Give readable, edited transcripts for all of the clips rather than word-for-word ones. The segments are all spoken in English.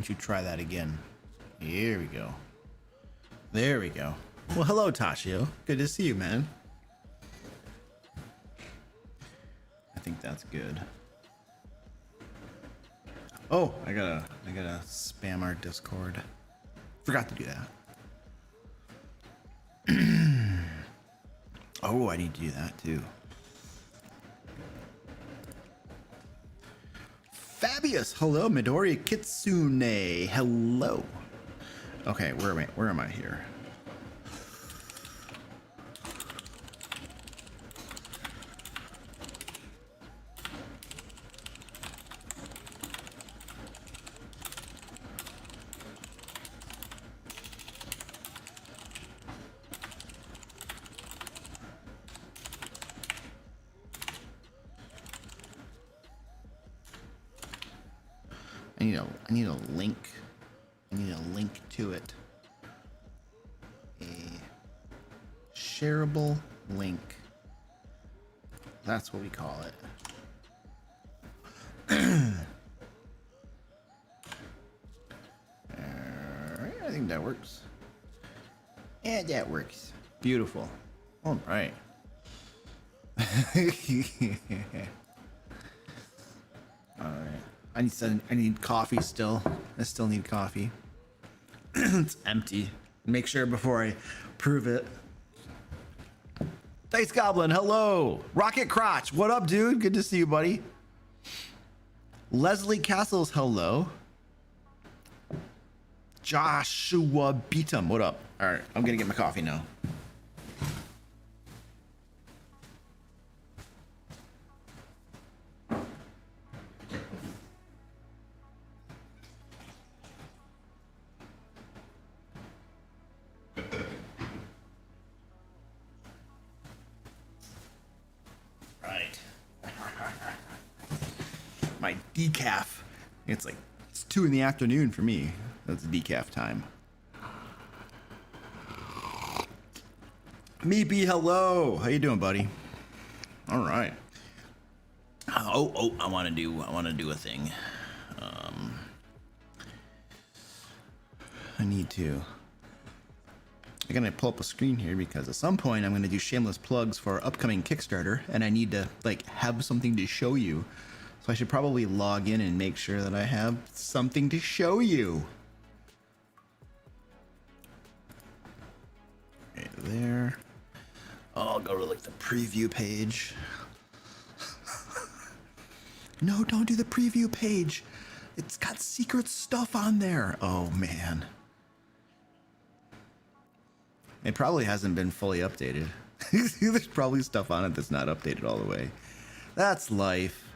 don't you try that again? Here we go. There we go. Well, hello, Tashio. Good to see you, man. I think that's good. Oh, I gotta spam our Discord. Forgot to do that. Oh, I need to do that too. Fabius, hello. Midori Kitsune, hello. Okay, where am I here? I need a link. I need a link to it. A shareable link. That's what we call it. Alright, I think that works. Yeah, that works. Beautiful. All right. I need coffee still. I still need coffee. It's empty. Make sure before I prove it. Dice Goblin, hello. Rocket Crotch, what up, dude? Good to see you, buddy. Leslie Castles, hello. Joshua Beatum, what up? All right, I'm gonna get my coffee now. My decaf. It's 2 in the afternoon for me. That's decaf time. Meepy, hello. How you doing, buddy? All right. Oh, I want to do a thing. I'm gonna pull up a screen here because at some point I'm gonna do shameless plugs for our upcoming Kickstarter, and I need to have something to show you. So I should probably log in and make sure that I have something to show you. Right there. Oh, I'll go to the preview page. No, don't do the preview page. It's got secret stuff on there. Oh, man. It probably hasn't been fully updated. There's probably stuff on it that's not updated all the way. That's life.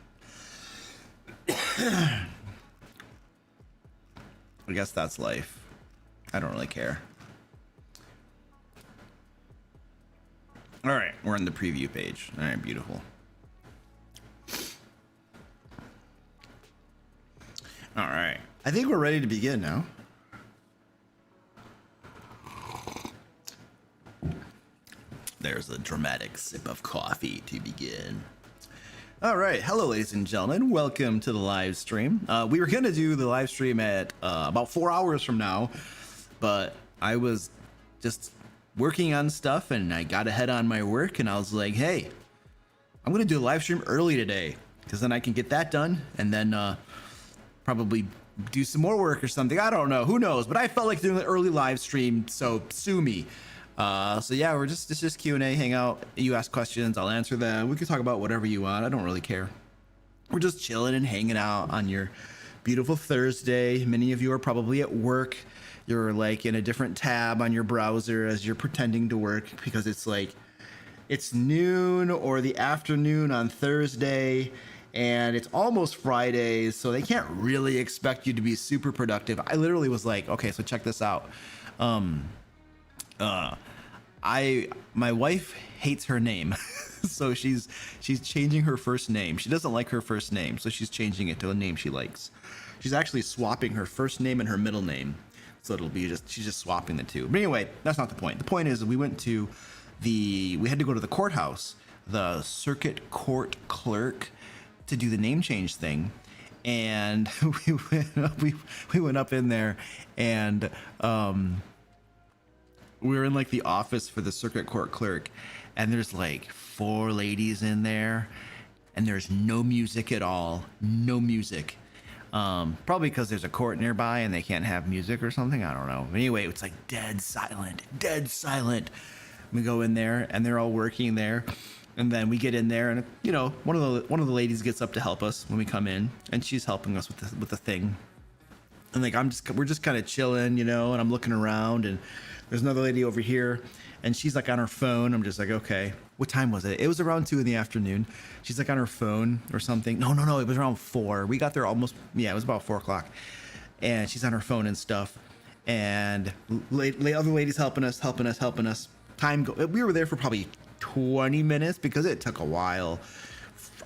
I guess that's life. I don't really care. All right, we're on the preview page. All right, beautiful. All right, I think we're ready to begin now. There's a dramatic sip of coffee to begin. All right, hello, ladies and gentlemen. Welcome to the live stream. We were gonna do the live stream at about 4 hours from now, but I was just working on stuff and I got ahead on my work, and I was like, hey, I'm gonna do a live stream early today because then I can get that done and then probably do some more work or something. I don't know, who knows? But I felt like doing an early live stream, so sue me. So yeah, it's just Q&A, hang out. You ask questions, I'll answer them. We can talk about whatever you want. I don't really care. We're just chilling and hanging out on your beautiful Thursday. Many of you are probably at work. You're in a different tab on your browser as you're pretending to work because it's noon or the afternoon on Thursday and it's almost Friday, so they can't really expect you to be super productive. I literally was like, okay, so check this out. My wife hates her name. So she's changing her first name. She doesn't like her first name, so she's changing it to a name she likes. She's actually swapping her first name and her middle name. So she's just swapping the two. But anyway, that's not the point. The point is we had to go to the courthouse, the circuit court clerk, to do the name change thing. and we went up in there, and we were in like the office for the circuit court clerk, and there's like 4 ladies in there, and there's no music at all. No music. Probably because there's a court nearby and they can't have music or something. I don't know. But anyway, it's like dead silent, dead silent. We go in there and they're all working there. And then we get in there, and you know, one of the ladies gets up to help us when we come in, and she's helping us with the thing. And like we're just kind of chilling, you know, and I'm looking around, and there's another lady over here, and she's like on her phone. I'm just like, okay, what time was it? It was around 2 PM. She's like on her phone or something. No, it was around 4. We got there almost, yeah, it was about 4 o'clock, and she's on her phone and stuff. And other ladies helping us. We were there for probably 20 minutes because it took a while.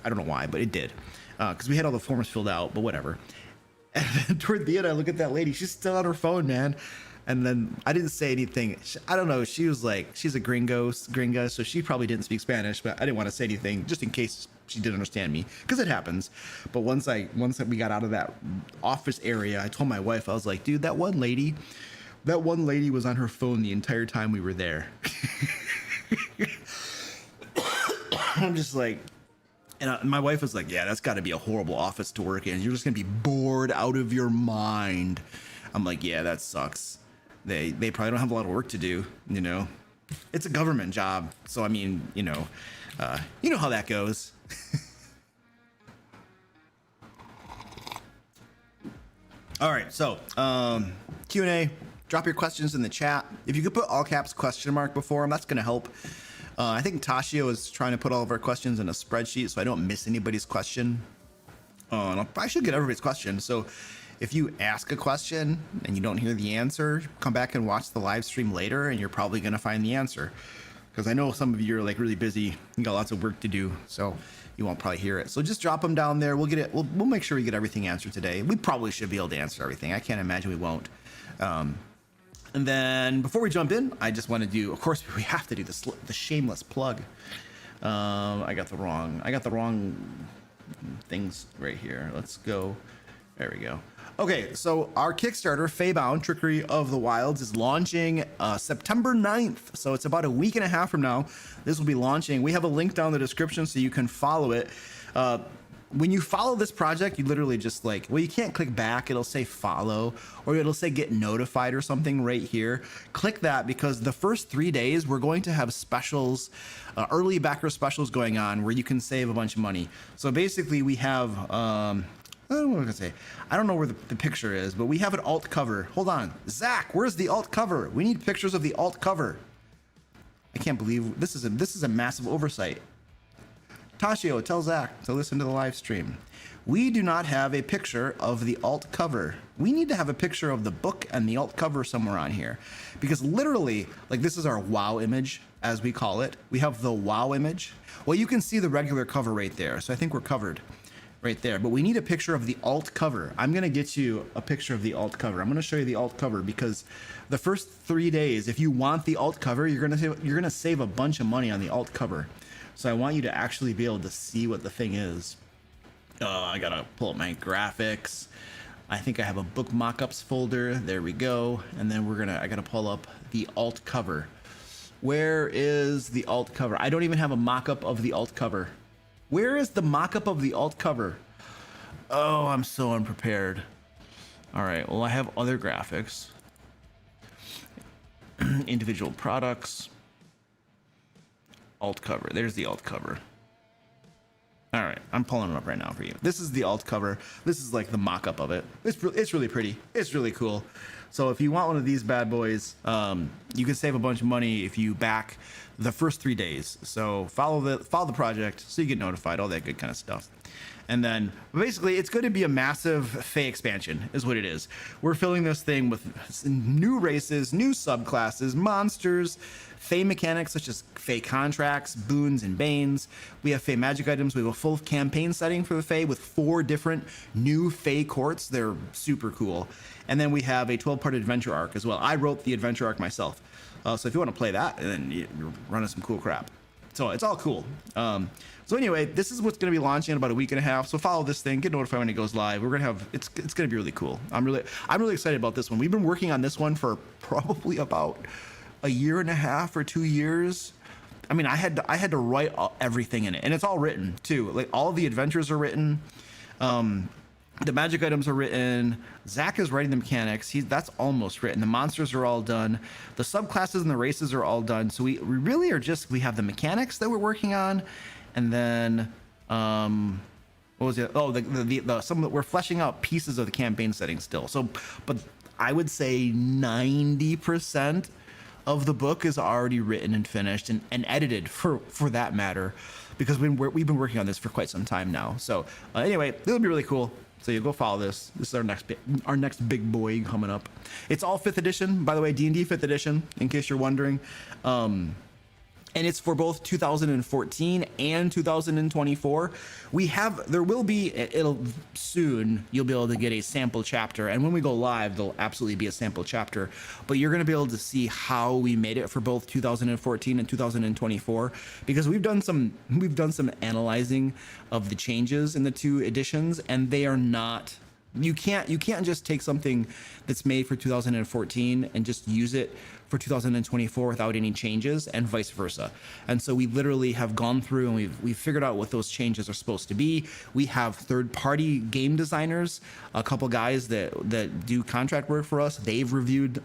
I don't know why, but it did, because we had all the forms filled out, but whatever. And then toward the end, I look at that lady. She's still on her phone, man. And then I didn't say anything. I don't know. She was like, she's a gringa, so she probably didn't speak Spanish, but I didn't want to say anything just in case she didn't understand me, because it happens. But once we got out of that office area, I told my wife, I was like, dude, that one lady was on her phone the entire time we were there. I'm just like, and my wife was like, yeah, that's got to be a horrible office to work in. You're just going to be bored out of your mind. I'm like, yeah, that sucks. They probably don't have a lot of work to do, you know. It's a government job. So, I mean, you know how that goes. All right. So, Q&A, drop your questions in the chat. If you could put all caps question mark before them, that's going to help. I think Tashio is trying to put all of our questions in a spreadsheet so I don't miss anybody's question. I should get everybody's question. So if you ask a question and you don't hear the answer, come back and watch the live stream later, and you're probably going to find the answer. Because I know some of you are like really busy. You got lots of work to do, so you won't probably hear it. So just drop them down there. We'll get it. We'll make sure we get everything answered today. We probably should be able to answer everything. I can't imagine we won't. And then before we jump in, I just want to do, of course, we have to do the shameless plug. I got the wrong things right here. Let's go. There we go. Okay, so our Kickstarter, Feybound, Trickery of the Wilds, is launching September 9th. So it's about a week and a half from now. This will be launching. We have a link down in the description so you can follow it. When you follow this project, you literally just like, well, you can't click back. It'll say follow, or it'll say get notified or something right here. Click that, because the first 3 days we're going to have specials, early backer specials going on where you can save a bunch of money. So basically we have, I don't know what I'm gonna say. I don't know where the picture is, but we have an alt cover. Hold on, Zach, where's the alt cover? We need pictures of the alt cover. I can't believe this is a massive oversight. Tashio, tell Zach to listen to the live stream. We do not have a picture of the alt cover. We need to have a picture of the book and the alt cover somewhere on here, because literally, like, this is our wow image, as we call it. We have the wow image. Well, you can see the regular cover right there, so I think we're covered right there, but we need a picture of the alt cover. I'm gonna get you a picture of the alt cover. I'm gonna show you the alt cover, because the first 3 days, if you want the alt cover, you're gonna save a bunch of money on the alt cover. So I want you to actually be able to see what the thing is. I gotta pull up my graphics. I think I have a book mockups folder. There we go. And then I gotta pull up the alt cover. Where is the alt cover? I don't even have a mockup of the alt cover. Where is the mockup of the alt cover? Oh, I'm so unprepared. All right, well, I have other graphics. Individual products. Alt cover. There's the alt cover. All right, I'm pulling it up right now for you. This is the alt cover. This is like the mock-up of it. It's really pretty. It's really cool. So if you want one of these bad boys, you can save a bunch of money if you back the first 3 days. So follow the project so you get notified, all that good kind of stuff. And then basically it's going to be a massive Fey expansion is what it is. We're filling this thing with new races, new subclasses, monsters, Fey mechanics such as Fey contracts, boons, and banes. We have Fey magic items. We have a full campaign setting for the Fey with 4 different new Fey courts. They're super cool. And then we have a 12-part adventure arc as well. I wrote the adventure arc myself. So if you want to play that, then you're running some cool crap. So it's all cool. So anyway, this is what's going to be launching in about a week and a half. So follow this thing, get notified when it goes live. We're going to have, it's going to be really cool. I'm really excited about this one. We've been working on this one for probably about a year and a half or 2 years. I mean, I had to write everything in it, and it's all written too. Like all of the adventures are written. The magic items are written. Zach is writing the mechanics. That's almost written. The monsters are all done. The subclasses and the races are all done. So we really are we have the mechanics that we're working on, and then what was it? Oh, we're fleshing out pieces of the campaign setting still. So, but I would say 90% of the book is already written and finished and edited for that matter, because we've been working on this for quite some time now. So anyway, it'll be really cool. So you go follow this. This is our next big boy coming up. It's all 5th edition, by the way, D&D 5th edition, in case you're wondering. And it's for both 2014 and 2024. There will be, soon, you'll be able to get a sample chapter. And when we go live, there'll absolutely be a sample chapter. But you're going to be able to see how we made it for both 2014 and 2024. Because we've done some analyzing of the changes in the 2 editions, and they are not... You can't just take something that's made for 2014 and just use it for 2024 without any changes, and vice versa. And so we literally have gone through and we've figured out what those changes are supposed to be. We have third-party game designers, a couple guys that do contract work for us. They've reviewed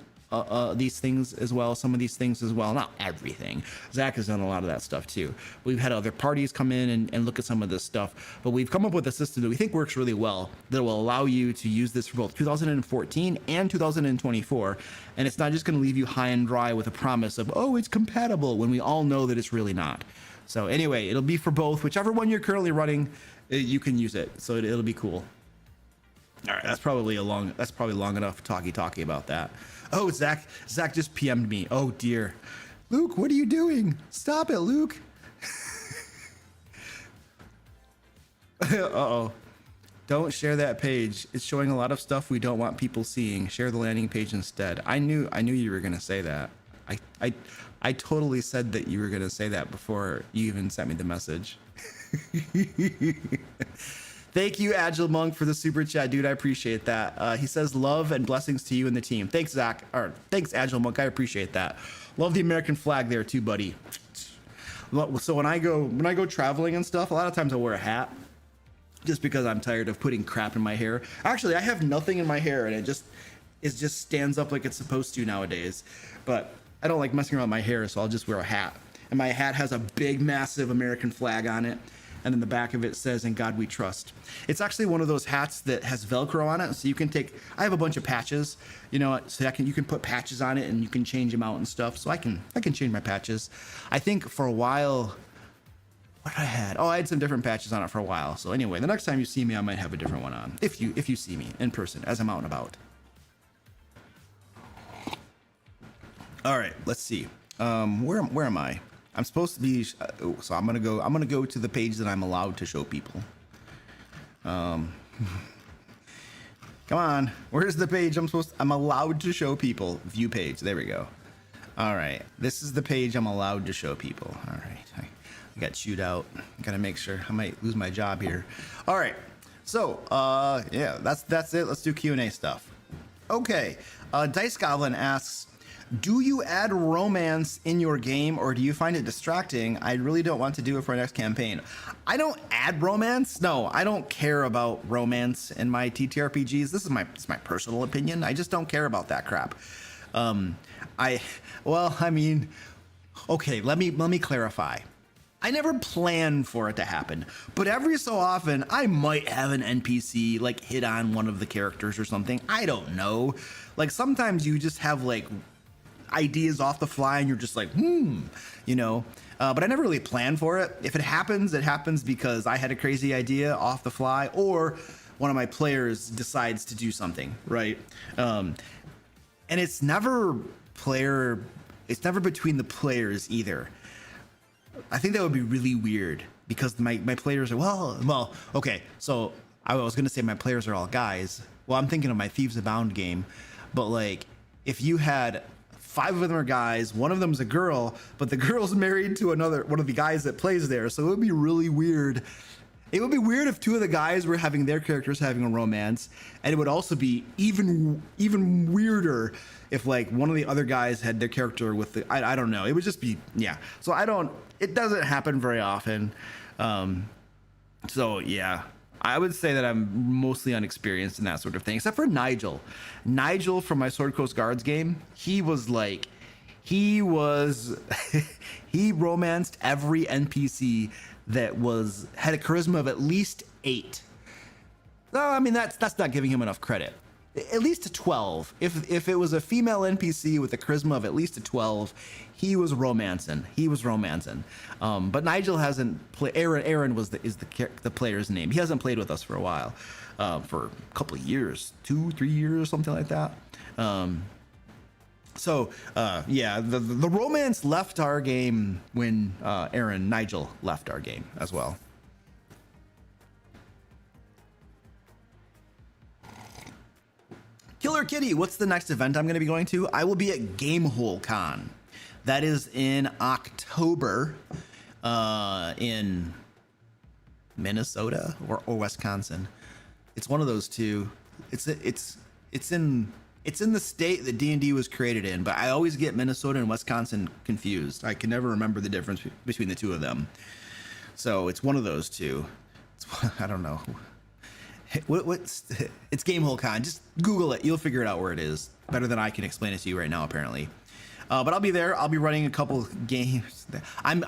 these things as well, some of these things as well, not everything. Zach has done a lot of that stuff too. We've had other parties come in and look at some of this stuff, but we've come up with a system that we think works really well that will allow you to use this for both 2014 and 2024. And it's not just going to leave you high and dry with a promise of, oh, it's compatible, when we all know that it's really not. So anyway, it'll be for both. Whichever one you're currently running, you can use it. So it'll be cool. All right, that's probably long enough talkie about that. Oh, Zach just PM'd me. Oh dear. Luke, what are you doing? Stop it, Luke. Uh-oh. Don't share that page. It's showing a lot of stuff we don't want people seeing. Share the landing page instead. I knew you were gonna say that. I totally said that you were gonna say that before you even sent me the message. Thank you, Agile Monk, for the super chat, dude. I appreciate that. He says love and blessings to you and the team. Thanks, Zach. Or thanks, Agile Monk. I appreciate that. Love the American flag there too, buddy. So when I go traveling and stuff, a lot of times I wear a hat, just because I'm tired of putting crap in my hair. Actually, I have nothing in my hair, and it just stands up like it's supposed to nowadays. But I don't like messing around with my hair, so I'll just wear a hat. And my hat has a big, massive American flag on it. And then the back of it says, "In God We Trust." It's actually one of those hats that has Velcro on it, so you can I have a bunch of patches, so you can put patches on it and you can change them out and stuff. So I can change my patches. I think for a while, what I had? Oh, I had some different patches on it for a while. So anyway, the next time you see me, I might have a different one on. If you see me in person as I'm out and about. All right, let's see. Where am I? I'm supposed to be, so I'm gonna go to the page that I'm allowed to show people. Come on, where's the page I'm allowed to show people? View page, there we go. All right, this is the page I'm allowed to show people. All right, I got chewed out. Gotta make sure, I might lose my job here. All right, so yeah, that's it. Let's do Q&A stuff. Okay, Dice Goblin asks, do you add romance in your game, or do you find it distracting? I really don't want to do it for our next campaign. I don't add romance. No, I don't care about romance in my TTRPGs. This is my personal opinion. I just don't care about that crap. Okay, let me clarify. I never plan for it to happen, but every so often I might have an NPC like hit on one of the characters or something. I don't know. Like sometimes you just have like ideas off the fly and you're just like, but I never really plan for it. If it happens because I had a crazy idea off the fly, or one of my players decides to do something, right? And it's never between the players either. I think that would be really weird, because my players are, okay, so I was gonna say my players are all guys. Well, I'm thinking of my Thieves Abound game, but like if you had 5 of them are guys, one of them's a girl, but the girl's married to one of the guys that plays there. So it would be really weird. It would be weird if 2 of the guys were having their characters having a romance, and it would also be even weirder if like one of the other guys had their character with the I don't know. It would just be So it doesn't happen very often. So yeah, I would say that I'm mostly unexperienced in that sort of thing, except for Nigel. Nigel from my Sword Coast Guards game, he romanced every NPC that had a charisma of at least 8. No, I mean that's not giving him enough credit. At least a 12. If it was a female NPC with a charisma of at least a 12, he was romancing. But Nigel hasn't played. Aaron is the player's name. He hasn't played with us for a while, for a couple of years, 2-3 years, something like that. The romance left our game when Nigel left our game as well. Killer Kitty, what's the next event I'm going to be going to? I will be at Gamehole Con. That is in October, in Minnesota or Wisconsin. It's one of those two. It's in the state that D&D was created in, but I always get Minnesota and Wisconsin confused. I can never remember the difference between the two of them. So it's one of those two. I don't know. It's Gamehole Con. Just Google it. You'll figure it out where it is. Better than I can explain it to you right now, apparently. But I'll be there. I'll be running a couple games. I'm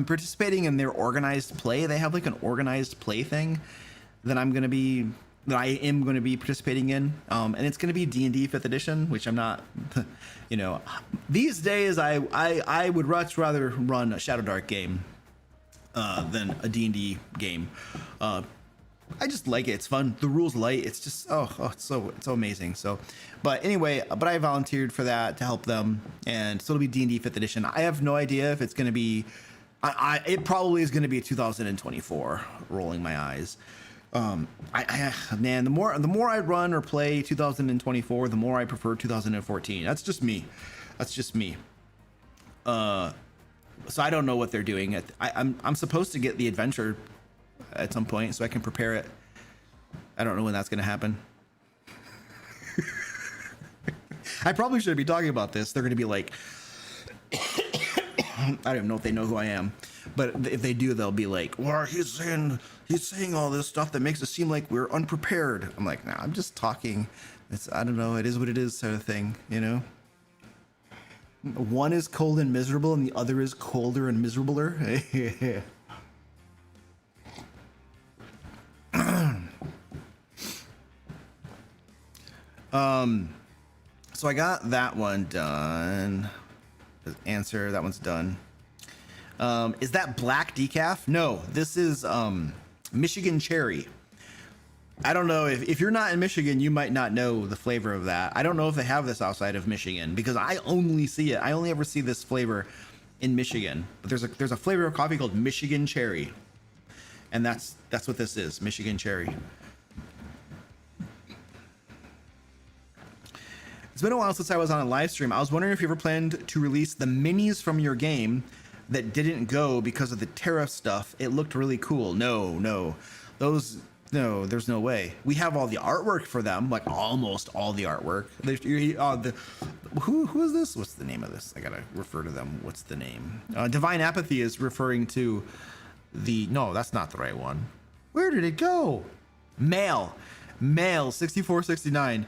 participating in their organized play. They have like an organized play thing that I am going to be participating in. And it's going to be D&D 5th edition, which I'm not, these days I would much rather run a Shadow Dark game than a D&D game. I just like it. It's fun. The rules light. It's just it's so amazing. So, but anyway, I volunteered for that to help them, and so it'll be D&D 5th edition. I have no idea if it's going to be. It probably is going to be 2024. Rolling my eyes. Man, the more I run or play 2024, the more I prefer 2014. That's just me. So I don't know what they're doing. I'm supposed to get the adventure at some point so I can prepare it. I don't know when that's going to happen. I probably shouldn't be talking about this. They're going to be like, I don't even know if they know who I am, but if they do, they'll be like, well, he's saying all this stuff that makes it seem like we're unprepared. I'm like, nah, I'm just talking. I don't know. It is what it is, sort of thing, One is cold and miserable, and the other is colder and miserabler. So I got that one done. Answer, that one's done. Is that black decaf? No, this is Michigan cherry. I don't know if you're not in Michigan, you might not know the flavor of that. I don't know if they have this outside of Michigan because I only see it. I only ever see this flavor in Michigan. But there's a flavor of coffee called Michigan cherry, and that's what this is, Michigan cherry. It's been a while since I was on a live stream. I was wondering if you ever planned to release the minis from your game that didn't go because of the tariff stuff. It looked really cool. No, there's no way. We have all the artwork for them, like almost all the artwork. Who is this? What's the name of this? I gotta refer to them. What's the name? Divine Apathy is referring to no, that's not the right one. Where did it go? Mail 6469.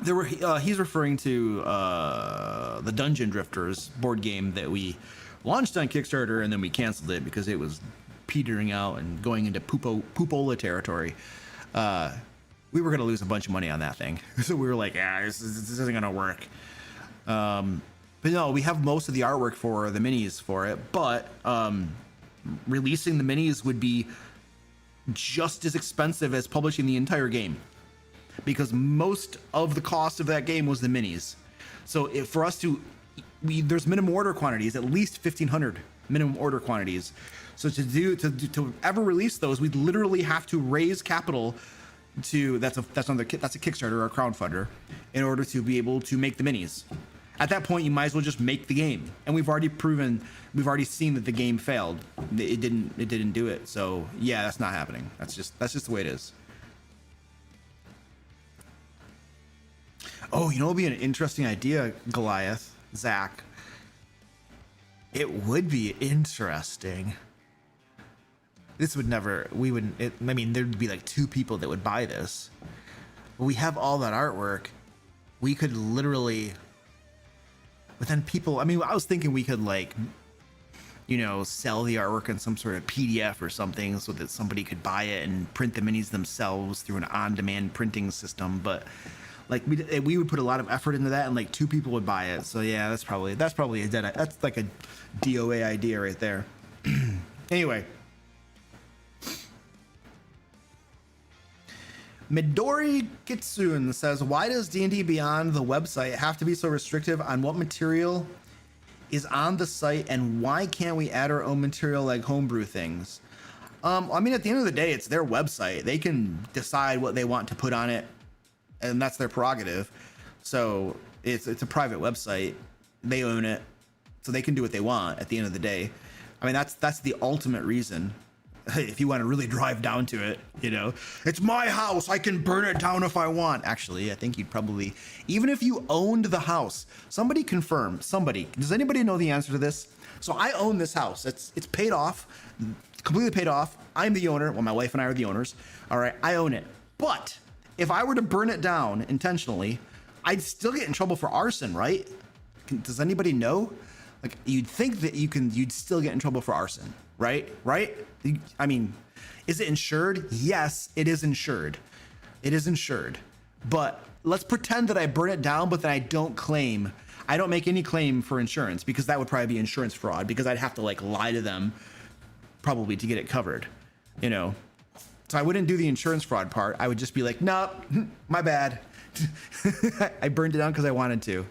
He's referring to the Dungeon Drifters board game that we launched on Kickstarter and then we canceled it because it was petering out and going into poopola territory. We were going to lose a bunch of money on that thing, so we were like, this isn't going to work. But no, we have most of the artwork for the minis for it, but releasing the minis would be just as expensive as publishing the entire game, because most of the cost of that game was the minis. So for us there's minimum order quantities, at least 1,500 minimum order quantities. So to ever release those, we'd literally have to raise capital that's a Kickstarter or a crowdfunder in order to be able to make the minis. At that point, you might as well just make the game. And we've already seen that the game failed. It didn't do it. So yeah, that's not happening. That's just the way it is. Oh, you know, it would be an interesting idea, Goliath, Zach. It would be interesting. This would never, we wouldn't, I mean, there'd be like 2 people that would buy this. But we have all that artwork. We could literally, but then people, I mean, I was thinking we could like, you know, sell the artwork in some sort of PDF or something so that somebody could buy it and print the minis themselves through an on-demand printing system. But like we would put a lot of effort into that, and like 2 people would buy it. So yeah, that's probably that's like a DOA idea right there. Anyway, Midori Kitsune says, why does D&D Beyond the website have to be so restrictive on what material is on the site, and why can't we add our own material like homebrew things? I mean, at the end of the day, it's their website. They can decide what they want to put on it, and that's their prerogative. So it's a private website. They own it, so they can do what they want at the end of the day. I mean, that's the ultimate reason. If you want to really drive down to it, you know, it's my house. I can burn it down if I want. Actually, I think you'd probably, even if you owned the house, somebody confirm, does anybody know the answer to this? So I own this house. It's paid off, completely paid off. I'm the owner. Well, my wife and I are the owners. All right. I own it. But if I were to burn it down intentionally, I'd still get in trouble for arson, right? Does anybody know? Like, you'd think that you'd still get in trouble for arson, right? I mean, is it insured? Yes, it is insured. It is insured. But let's pretend that I burn it down, but that I don't make any claim for insurance, because that would probably be insurance fraud, because I'd have to like lie to them probably to get it covered, you know? So I wouldn't do the insurance fraud part. I would just be like, nope, my bad. I burned it down because I wanted to.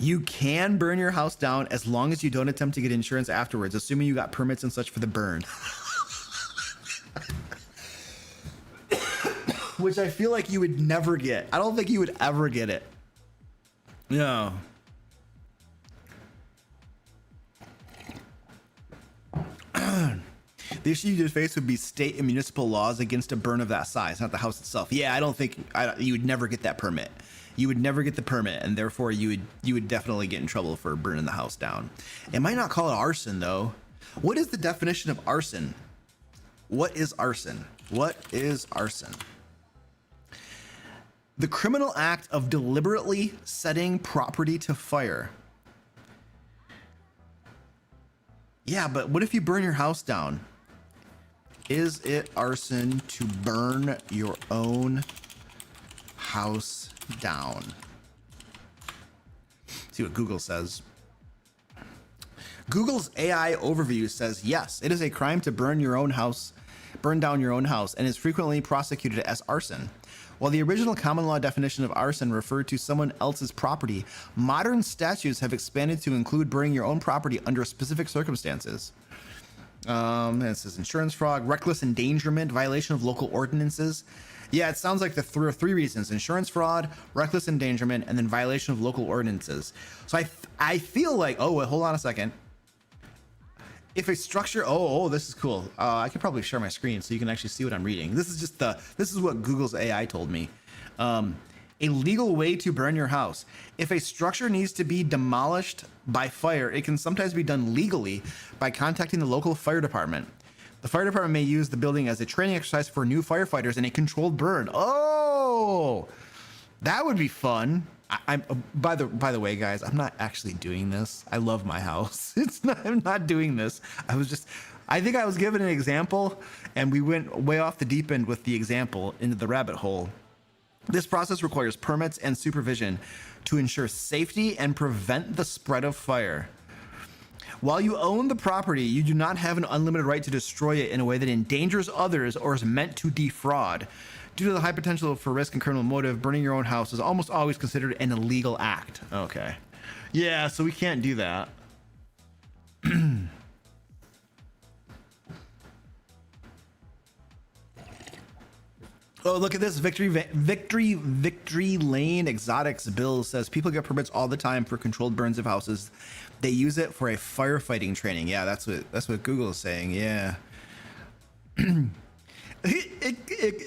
You can burn your house down as long as you don't attempt to get insurance afterwards, assuming you got permits and such for the burn. Which I feel like you would never get. I don't think you would ever get it. No. The issue you'd face would be state and municipal laws against a burn of that size, not the house itself. Yeah, I don't think you would never get that permit. You would never get the permit, and therefore you would definitely get in trouble for burning the house down. It might not call it arson, though. What is the definition of arson? What is arson? What is arson? The criminal act of deliberately setting property to fire. Yeah, but what if you burn your house down? Is it arson to burn your own house down? See what Google says. Google's AI overview says yes, it is a crime to burn down your own house, and is frequently prosecuted as arson. While the original common law definition of arson referred to someone else's property, modern statutes have expanded to include burning your own property under specific circumstances. It says insurance fraud, reckless endangerment, violation of local ordinances. Yeah, it sounds like there are 3 reasons: insurance fraud, reckless endangerment, and then violation of local ordinances. So I feel like, oh, wait, hold on a second. If a structure, this is cool. I could probably share my screen so you can actually see what I'm reading. This is what Google's AI told me. A legal way to burn your house. If a structure needs to be demolished by fire, it can sometimes be done legally by contacting the local fire department. The fire department may use the building as a training exercise for new firefighters in a controlled burn. Oh, that would be fun. I'm by the way, guys, I'm not actually doing this. I love my house. I'm not doing this. I think I was given an example, and we went way off the deep end with the example into the rabbit hole. This process requires permits and supervision to ensure safety and prevent the spread of fire. While you own the property, you do not have an unlimited right to destroy it in a way that endangers others or is meant to defraud. Due to the high potential for risk and criminal motive, burning your own house is almost always considered an illegal act. Okay. Yeah, so we can't do that. Oh, look at this. Victory Lane Exotics Bill says people get permits all the time for controlled burns of houses. They use it for a firefighting training. Yeah, that's what Google is saying. Yeah.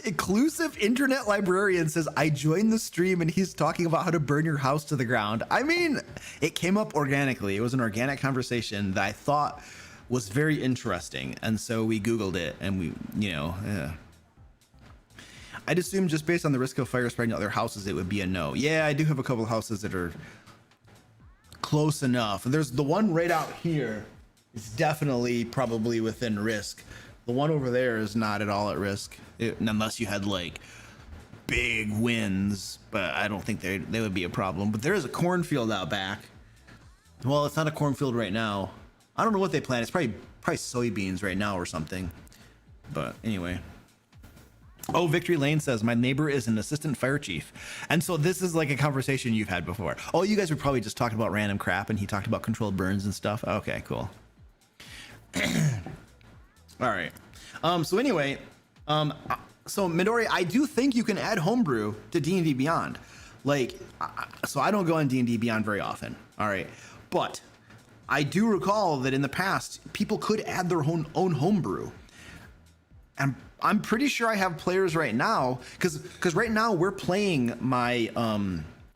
Inclusive internet librarian says, I joined the stream and he's talking about how to burn your house to the ground. I mean, it came up organically. It was an organic conversation that I thought was very interesting. And so we Googled it and we, yeah. I'd assume just based on the risk of fire spreading to other houses, it would be a no. Yeah, I do have a couple of houses that are close enough. There's the one right out here is definitely probably within risk. The one over there is not at all at risk, unless you had like big winds, but I don't think they would be a problem. But there is a cornfield out back. Well, it's not a cornfield right now. I don't know what they plant. It's probably soybeans right now or something. But anyway. Oh, Victory Lane says, my neighbor is an assistant fire chief. And so this is like a conversation you've had before. Oh, you guys were probably just talking about random crap and he talked about controlled burns and stuff. Okay, cool. All right. So anyway, so Midori, I do think you can add homebrew to D&D Beyond. Like, so I don't go on D&D Beyond very often. All right. But I do recall that in the past, people could add their own homebrew. And I'm pretty sure I have players right now, because right now we're playing my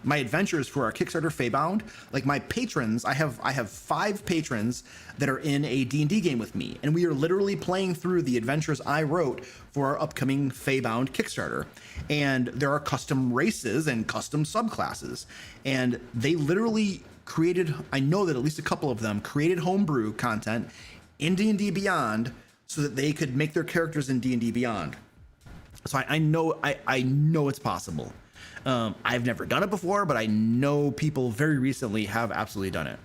my adventures for our Kickstarter Feybound. Like my patrons, I have 5 patrons that are in a D&D game with me, and we are literally playing through the adventures I wrote for our upcoming Feybound Kickstarter. And there are custom races and custom subclasses, and they literally created, I know that at least a couple of them created homebrew content in D&D Beyond so that they could make their characters in D&D Beyond. So I know it's possible. I've never done it before, but I know people very recently have absolutely done it.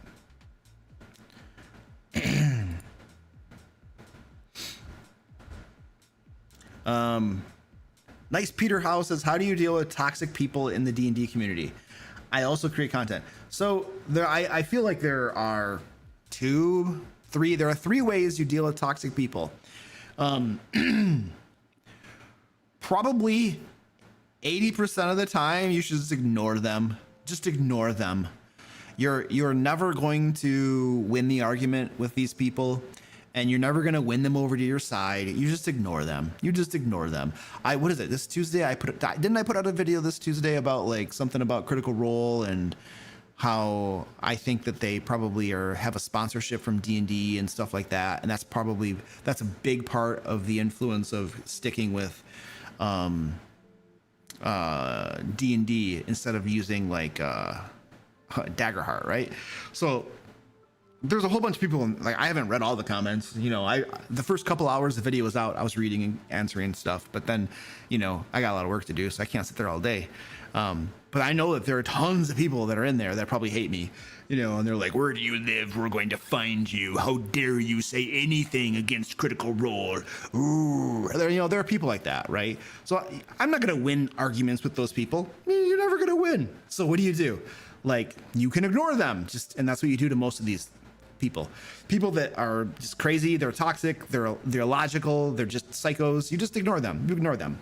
Nice Peter House says, how do you deal with toxic people in the D&D community? I also create content. So I feel like there are 3 ways you deal with toxic people. Probably 80% of the time you should just ignore them. Just ignore them. You're never going to win the argument with these people, and you're never going to win them over to your side. You just ignore them. What is it? This Tuesday didn't I put out a video this Tuesday about like something about Critical Role and how I think that they probably have a sponsorship from D&D and stuff like that. And that's a big part of the influence of sticking with D&D instead of using like Daggerheart, right? So there's a whole bunch of people, like I haven't read all the comments. The first couple hours the video was out, I was reading and answering stuff, but then, I got a lot of work to do, so I can't sit there all day. But I know that there are tons of people that are in there that probably hate me, and they're like, where do you live? We're going to find you. How dare you say anything against Critical Role? Ooh. There are people like that, right? So I'm not going to win arguments with those people. You're never going to win. So what do? Like, you can ignore them. And that's what you do to most of these people that are just crazy. They're toxic. They're illogical. They're just psychos. You just ignore them.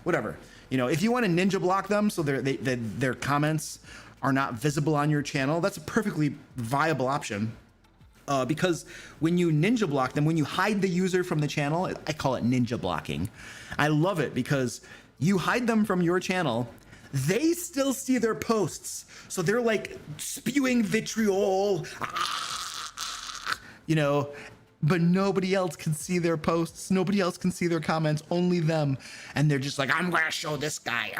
Whatever. If you want to ninja block them so their comments are not visible on your channel, that's a perfectly viable option. Because when you ninja block them, when you hide the user from the channel, I call it ninja blocking. I love it because you hide them from your channel. They still see their posts. So they're like spewing vitriol, but nobody else can see their posts. Nobody else can see their comments, only them. And they're just like, I'm going to show this guy.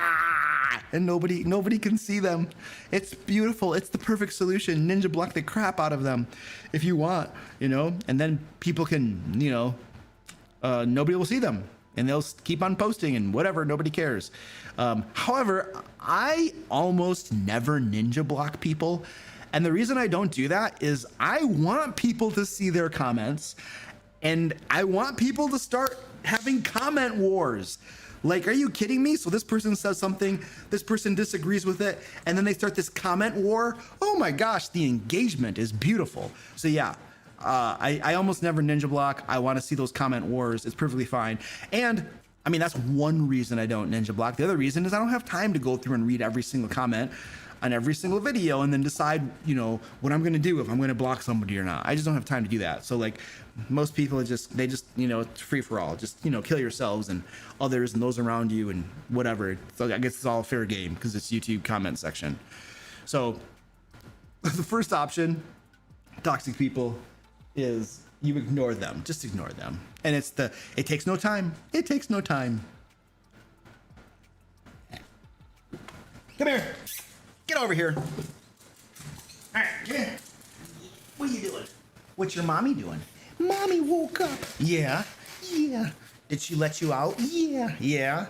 And nobody can see them. It's beautiful. It's the perfect solution. Ninja block the crap out of them if you want, and then people can, nobody will see them and they'll keep on posting and whatever. Nobody cares. However, I almost never ninja block people. And the reason I don't do that is I want people to see their comments, and I want people to start having comment wars. Like, are you kidding me? So this person says something, this person disagrees with it, and then they start this comment war. Oh my gosh, the engagement is beautiful. So yeah, I almost never ninja block. I want to see those comment wars. It's perfectly fine. And I mean, that's one reason I don't ninja block. The other reason is I don't have time to go through and read every single comment on every single video and then decide, you know, what I'm going to do, if I'm going to block somebody or not. I just don't have time to do that. So like most people they just, you know, it's free for all. Just, you know, kill yourselves and others and those around you and whatever. So I guess it's all fair game because it's YouTube comment section. So the first option, toxic people, is you ignore them. Just ignore them. And it takes no time. It takes no time. Come here. Get over here. All right, come here. What are you doing? What's your mommy doing? Mommy woke up. Yeah. Did she let you out? Yeah.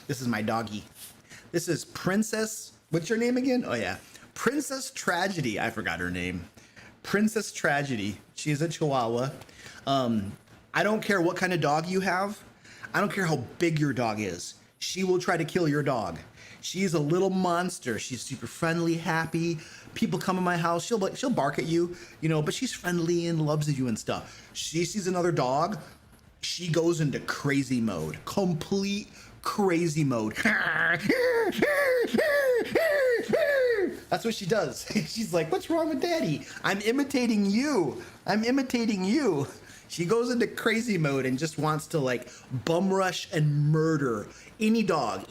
This is my doggy. This is Princess. What's your name again? Oh, yeah. Princess Tragedy. I forgot her name. Princess Tragedy. She's a Chihuahua. I don't care what kind of dog you have. I don't care how big your dog is. She will try to kill your dog. She's a little monster. She's super friendly, happy. People come in my house. She'll bark at you, you know, but she's friendly and loves you and stuff. She sees another dog. She goes into crazy mode, complete crazy mode. That's what she does. She's like, what's wrong with daddy? I'm imitating you. She goes into crazy mode and just wants to like bum rush and murder any dog.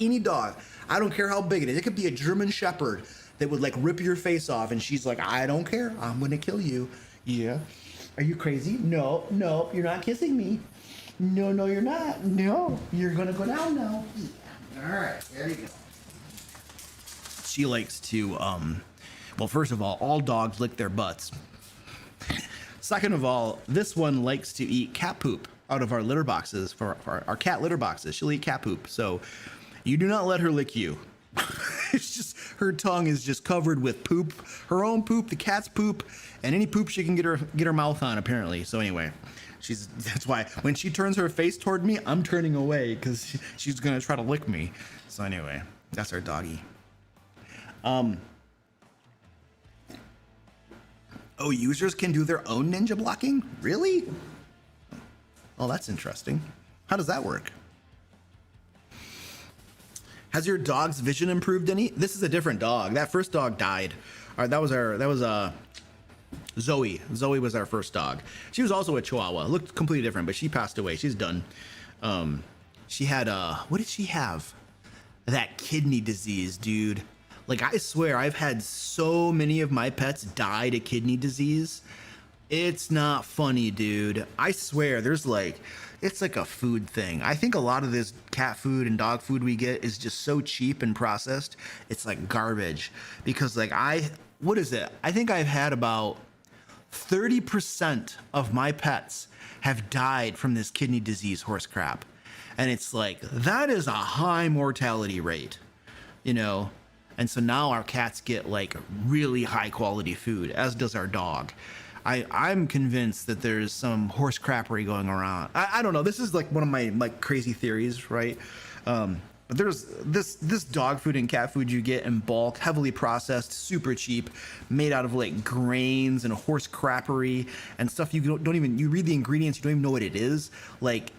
I don't care how big it is. It could be a German Shepherd that would like rip your face off. And she's like, I don't care. I'm going to kill you. Yeah. Are you crazy? No, you're not kissing me. No, you're not. No, you're going to go down now. Yeah. All right. There you go. She likes to, well, first of all dogs lick their butts. Second of all, this one likes to eat cat poop out of our litter boxes for our cat litter boxes. She'll eat cat poop. So you do not let her lick you. It's just, her tongue is just covered with poop, her own poop, the cat's poop, and any poop she can get her mouth on, apparently. So anyway, that's why when she turns her face toward me, I'm turning away because she's going to try to lick me. So anyway, that's our doggy. Oh, users can do their own ninja blocking? Really? Oh, that's interesting. How does that work? Has your dog's vision improved any? This is a different dog. That first dog died. All right, that was Zoe. Zoe was our first dog. She was also a Chihuahua. Looked completely different, but she passed away. She's done. She had what did she have? That kidney disease, dude. Like, I swear, I've had so many of my pets die to kidney disease. It's not funny, dude. I swear, it's like a food thing. I think a lot of this cat food and dog food we get is just so cheap and processed. It's like garbage. Because, like, what is it? I think I've had about 30% of my pets have died from this kidney disease horse crap. And it's like, that is a high mortality rate, you know? And so now our cats get like really high quality food, as does our dog. I'm convinced that there's some horse crappery going around. I don't know. This is like one of my like crazy theories, right? But there's this dog food and cat food you get in bulk, heavily processed, super cheap, made out of like grains and horse crappery and stuff you don't even, you read the ingredients, you don't even know what it is. Like,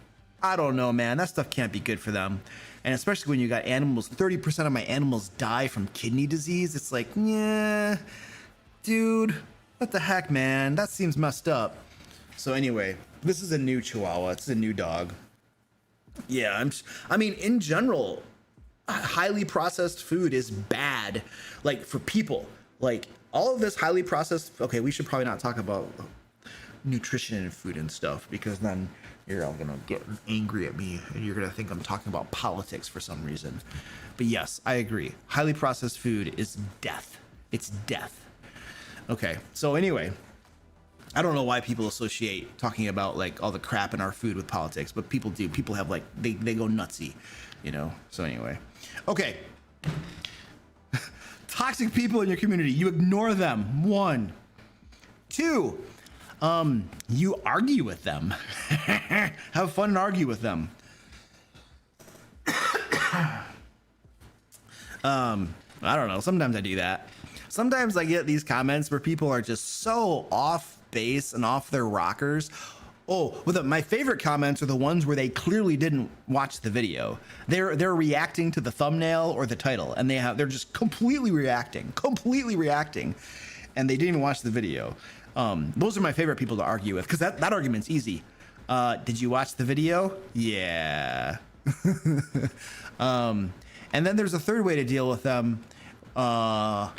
I don't know, man. That stuff can't be good for them. And especially when you got animals, 30% of my animals die from kidney disease. It's like, yeah, dude, what the heck, man? That seems messed up. So anyway, this is a new Chihuahua. It's a new dog. Yeah, I mean, in general, highly processed food is bad, like for people. Like all of this highly processed, okay, we should probably not talk about nutrition and food and stuff because then you're all gonna get angry at me and you're gonna think I'm talking about politics for some reason. But yes, I agree. Highly processed food is death. It's death. Okay, so anyway, I don't know why people associate talking about like all the crap in our food with politics, but people do. People have like, they go nutsy, you know? So anyway, okay. Toxic people in your community, you ignore them. 1, 2, you argue with them. Have fun and argue with them. I don't know. Sometimes I do that. Sometimes I get these comments where people are just so off base and off their rockers, Oh, well, my favorite comments are the ones where they clearly didn't watch the video. They're reacting to the thumbnail or the title, and they're just completely reacting, and they didn't even watch the video. Those are my favorite people to argue with, because that argument's easy. Did you watch the video? Yeah. And then there's a third way to deal with them. I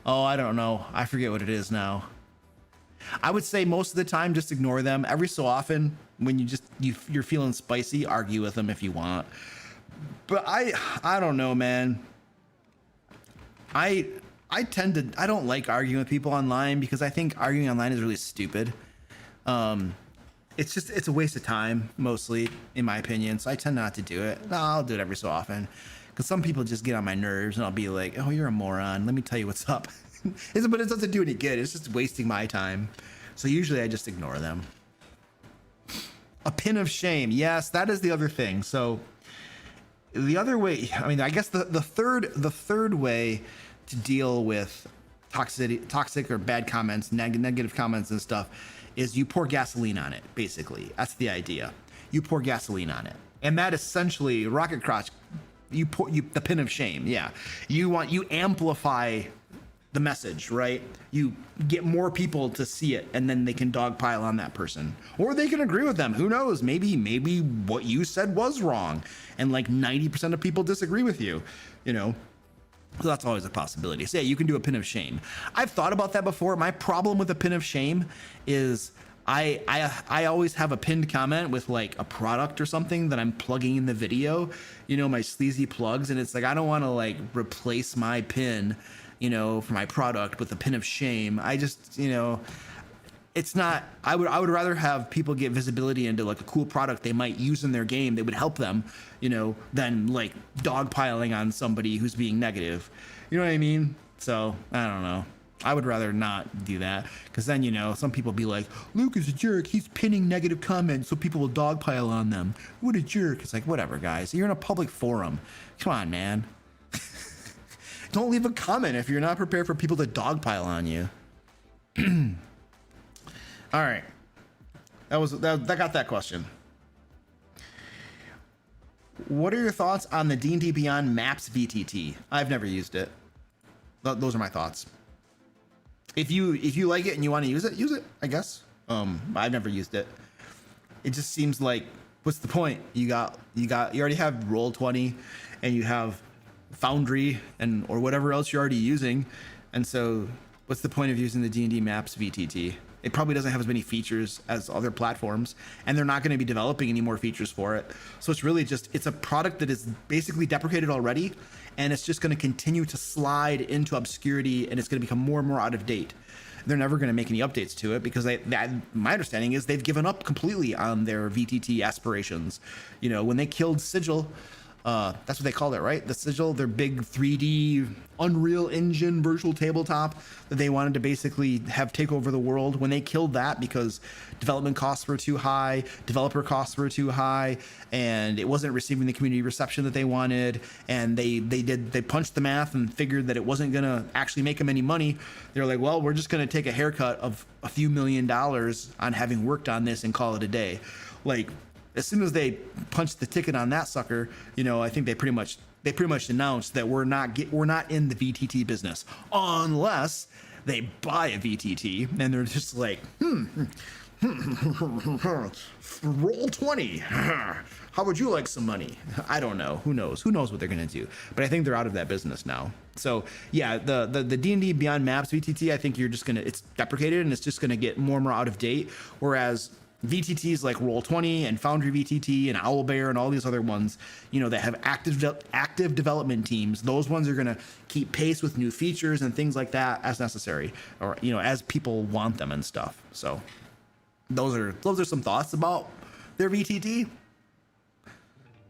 don't know. I forget what it is now. I would say most of the time, just ignore them. Every so often, when you're feeling spicy, argue with them if you want. But I don't know, man. I don't like arguing with people online, because I think arguing online is really stupid. It's a waste of time, mostly, in my opinion. So I tend not to do it. I'll do it every so often, because some people just get on my nerves, and I'll be like, "Oh, you're a moron. Let me tell you what's up." But it doesn't do any good. It's just wasting my time. So usually I just ignore them. A pin of shame. Yes, that is the other thing. So the other way, I mean, I guess the third way to deal with toxic or bad comments, negative comments and stuff, is you pour gasoline on it. Basically, that's the idea. You pour gasoline on it, and that essentially, rocket crotch. The pin of shame. Yeah, you amplify the message, right? You get more people to see it, and then they can dogpile on that person, or they can agree with them. Who knows? Maybe what you said was wrong, and like 90% of people disagree with you. So that's always a possibility. So yeah, you can do a pin of shame. I've thought about that before. My problem with a pin of shame is I always have a pinned comment with like a product or something that I'm plugging in the video, my sleazy plugs, and it's like I don't want to like replace my pin, for my product with a pin of shame. I just, it's not, I would rather have people get visibility into like a cool product they might use in their game that would help them, than like dogpiling on somebody who's being negative. You know what I mean? So I don't know. I would rather not do that, because then, some people be like, Luke is a jerk. He's pinning negative comments so people will dogpile on them. What a jerk. It's like, whatever, guys. You're in a public forum. Come on, man. Don't leave a comment if you're not prepared for people to dogpile on you. All right. That got that question. What are your thoughts on the D&D Beyond Maps VTT? I've never used it. Those are my thoughts. If you like it and you want to use it, I guess. I've never used it. It just seems like, what's the point? You already have Roll20, and you have Foundry or whatever else you're already using, and so what's the point of using the D&D Maps VTT? It probably doesn't have as many features as other platforms, and they're not going to be developing any more features for it. So it's really it's a product that is basically deprecated already, and it's just going to continue to slide into obscurity, and it's going to become more and more out of date. They're never going to make any updates to it, because my understanding is they've given up completely on their VTT aspirations. When they killed Sigil, that's what they called it, right? The Sigil, their big 3D Unreal Engine virtual tabletop that they wanted to basically have take over the world. When they killed that because development costs were too high, developer costs were too high, and it wasn't receiving the community reception that they wanted, and they punched the math and figured that it wasn't going to actually make them any money. They're like, well, we're just going to take a haircut of a few $1 million on having worked on this and call it a day. Like, as soon as they punched the ticket on that sucker, I think they pretty much announced that we're not in the VTT business unless they buy a VTT, and they're just like, Roll20. How would you like some money? I don't know. Who knows what they're gonna do? But I think they're out of that business now. So yeah, the D&D Beyond Maps VTT, I think it's deprecated, and it's just gonna get more and more out of date. Whereas VTTs like Roll20 and Foundry VTT and Owlbear and all these other ones, that have active development teams, those ones are going to keep pace with new features and things like that as necessary, or as people want them and stuff. So those are some thoughts about their VTT.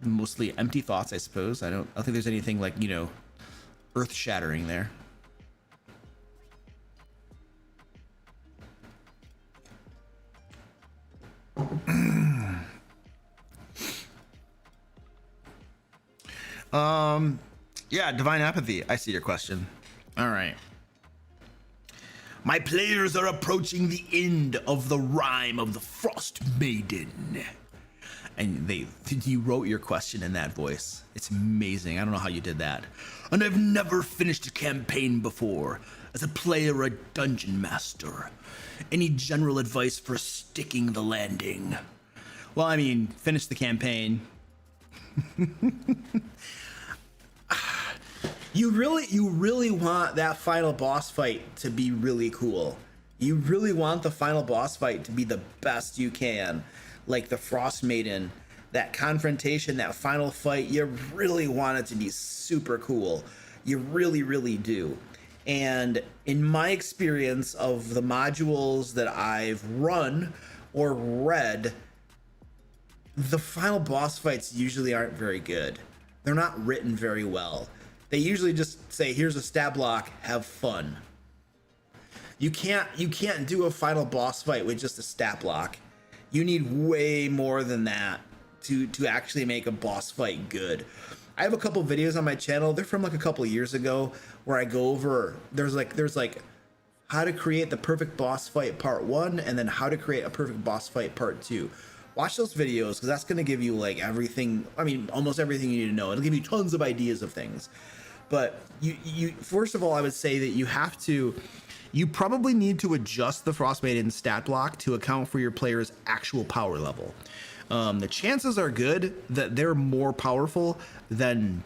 Mostly empty thoughts, I suppose. I don't think there's anything like earth-shattering there. Yeah, divine apathy. I see your question. All right. My players are approaching the end of the rhyme of the Frost Maiden. And you wrote your question in that voice. It's amazing. I don't know how you did that. And I've never finished a campaign before. As a player or a dungeon master. Any general advice for sticking the landing? Well, I mean, finish the campaign. You really want that final boss fight to be really cool. You really want the final boss fight to be the best you can. Like the Frost Maiden, that confrontation, that final fight, you really want it to be super cool. You really, really do. And in my experience of the modules that I've run or read, the final boss fights usually aren't very good. They're not written very well. They usually just say, here's a stab block, have fun. You can't do a final boss fight with just a stat block. You need way more than that to actually make a boss fight good. I have a couple videos on my channel. They're from like a couple years ago where I go over, there's like how to create the perfect boss fight part 1 and then how to create a perfect boss fight part 2. Watch those videos because that's going to give you like everything. I mean, almost everything you need to know. It'll give you tons of ideas of things. But you first of all, I would say that you probably need to adjust the Frost Maiden stat block to account for your player's actual power level. The chances are good that they're more powerful than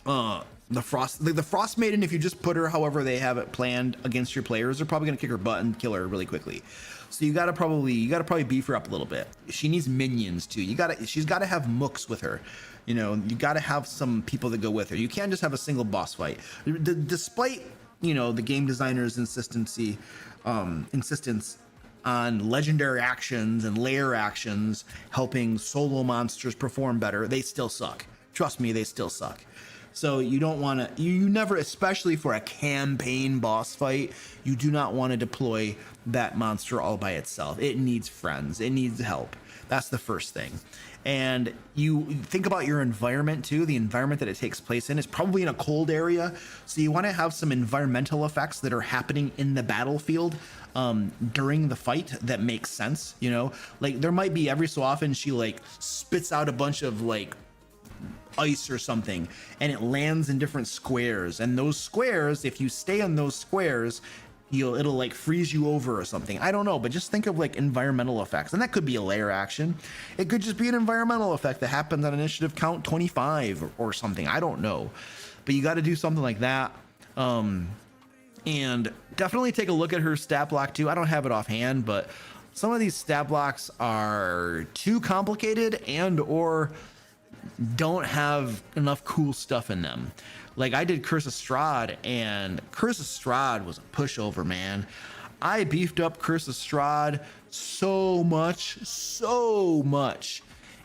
the Frost Maiden. If you just put her however they have it planned against your players, they're probably gonna kick her butt and kill her really quickly. So you gotta probably beef her up a little bit. She needs minions too. She's gotta have mooks with her. You know, you gotta have some people that go with her. You can't just have a single boss fight. Despite, you know, the game designer's insistence on legendary actions and lair actions helping solo monsters perform better, they still suck. Trust me, they still suck. So you don't want to, you never, especially for a campaign boss fight, you do not want to deploy that monster all by itself. It needs friends. It needs help. That's the first thing. And you think about your environment too. The environment that it takes place in is probably in a cold area. So you want to have some environmental effects that are happening in the battlefield during the fight that makes sense. You know, like there might be every so often she like spits out a bunch of like ice or something and it lands in different squares. And those squares, if you stay on those squares, it'll like freeze you over or something. I don't know, but just think of like environmental effects. And that could be a lair action. It could just be an environmental effect that happens on initiative count 25 or something. I don't know, but you got to do something like that. And definitely take a look at her stat block too. I don't have it offhand, but some of these stat blocks are too complicated and or don't have enough cool stuff in them. Like I did Curse of Strahd, and Curse of Strahd was a pushover, man. I beefed up Curse of Strahd so much,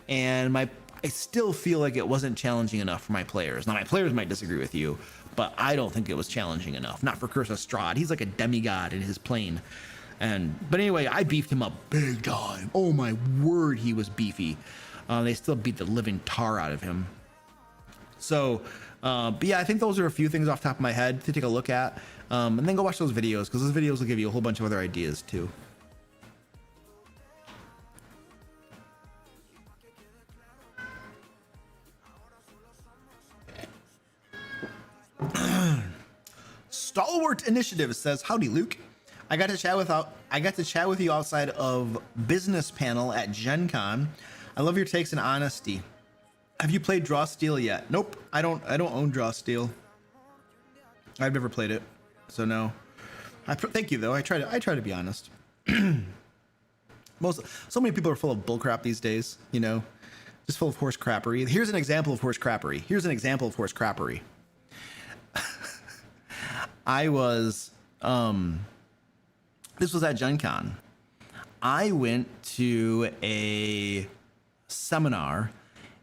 and I still feel like it wasn't challenging enough for my players. Now my players might disagree with you, but I don't think it was challenging enough. Not for Curse of Strahd. He's like a demigod in his plane. But anyway, I beefed him up big time. Oh my word, he was beefy. They still beat the living tar out of him. So, but yeah, I think those are a few things off the top of my head to take a look at. And then go watch those videos, because those videos will give you a whole bunch of other ideas too. Stalwart Initiative says, "Howdy, Luke. I got to chat with you outside of business panel at Gen Con. I love your takes and honesty. Have you played Draw Steel yet?" Nope, I don't own Draw Steel. I've never played it, so no. Thank you though. I try to be honest. So many people are full of bullcrap these days, you know, just full of horse crappery. Here's an example of horse crappery. This was at Gen Con. I went to a seminar,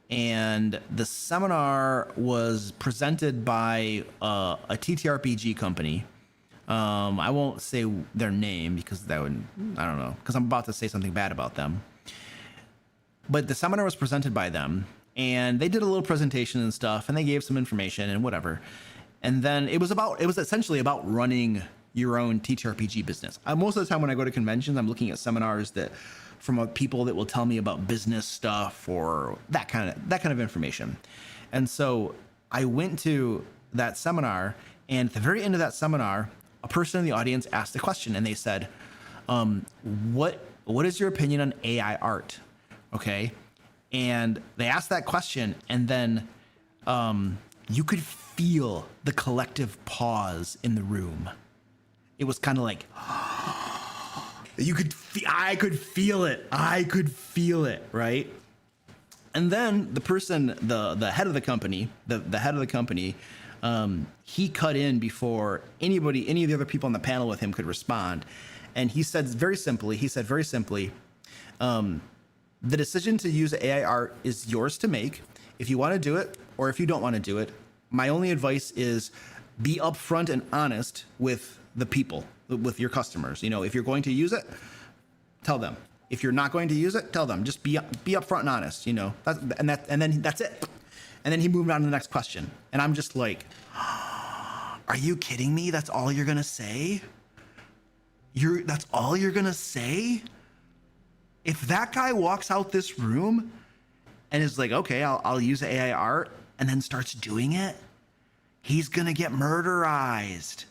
and the seminar was presented by a TTRPG company. I won't say their name because I don't know, because I'm about to say something bad about them. But the seminar was presented by them, and they did a little presentation and stuff, and they gave some information and whatever. And then it was essentially about running your own TTRPG business. Most of the time when I go to conventions, I'm looking at seminars that from people that will tell me about business stuff or that kind of information. And so I went to that seminar, and at the very end of that seminar, a person in the audience asked a question, and they said, what is your opinion on AI art? Okay. And they asked that question, and then you could feel the collective pause in the room. It was kind of like, I could feel it, right? And then the person, the head of the company, he cut in before any of the other people on the panel with him could respond. And he said very simply, the decision to use AI art is yours to make. If you want to do it, or if you don't want to do it, my only advice is be upfront and honest with the people, with your customers. You know, if you're going to use it, tell them. If you're not going to use it, tell them. Just be upfront and honest. You know, and then that's it. And then he moved on to the next question, and I'm just like, are you kidding me? That's all you're gonna say? That's all you're gonna say? If that guy walks out this room and is like, okay, I'll use AI art, and then starts doing it, he's gonna get murderized.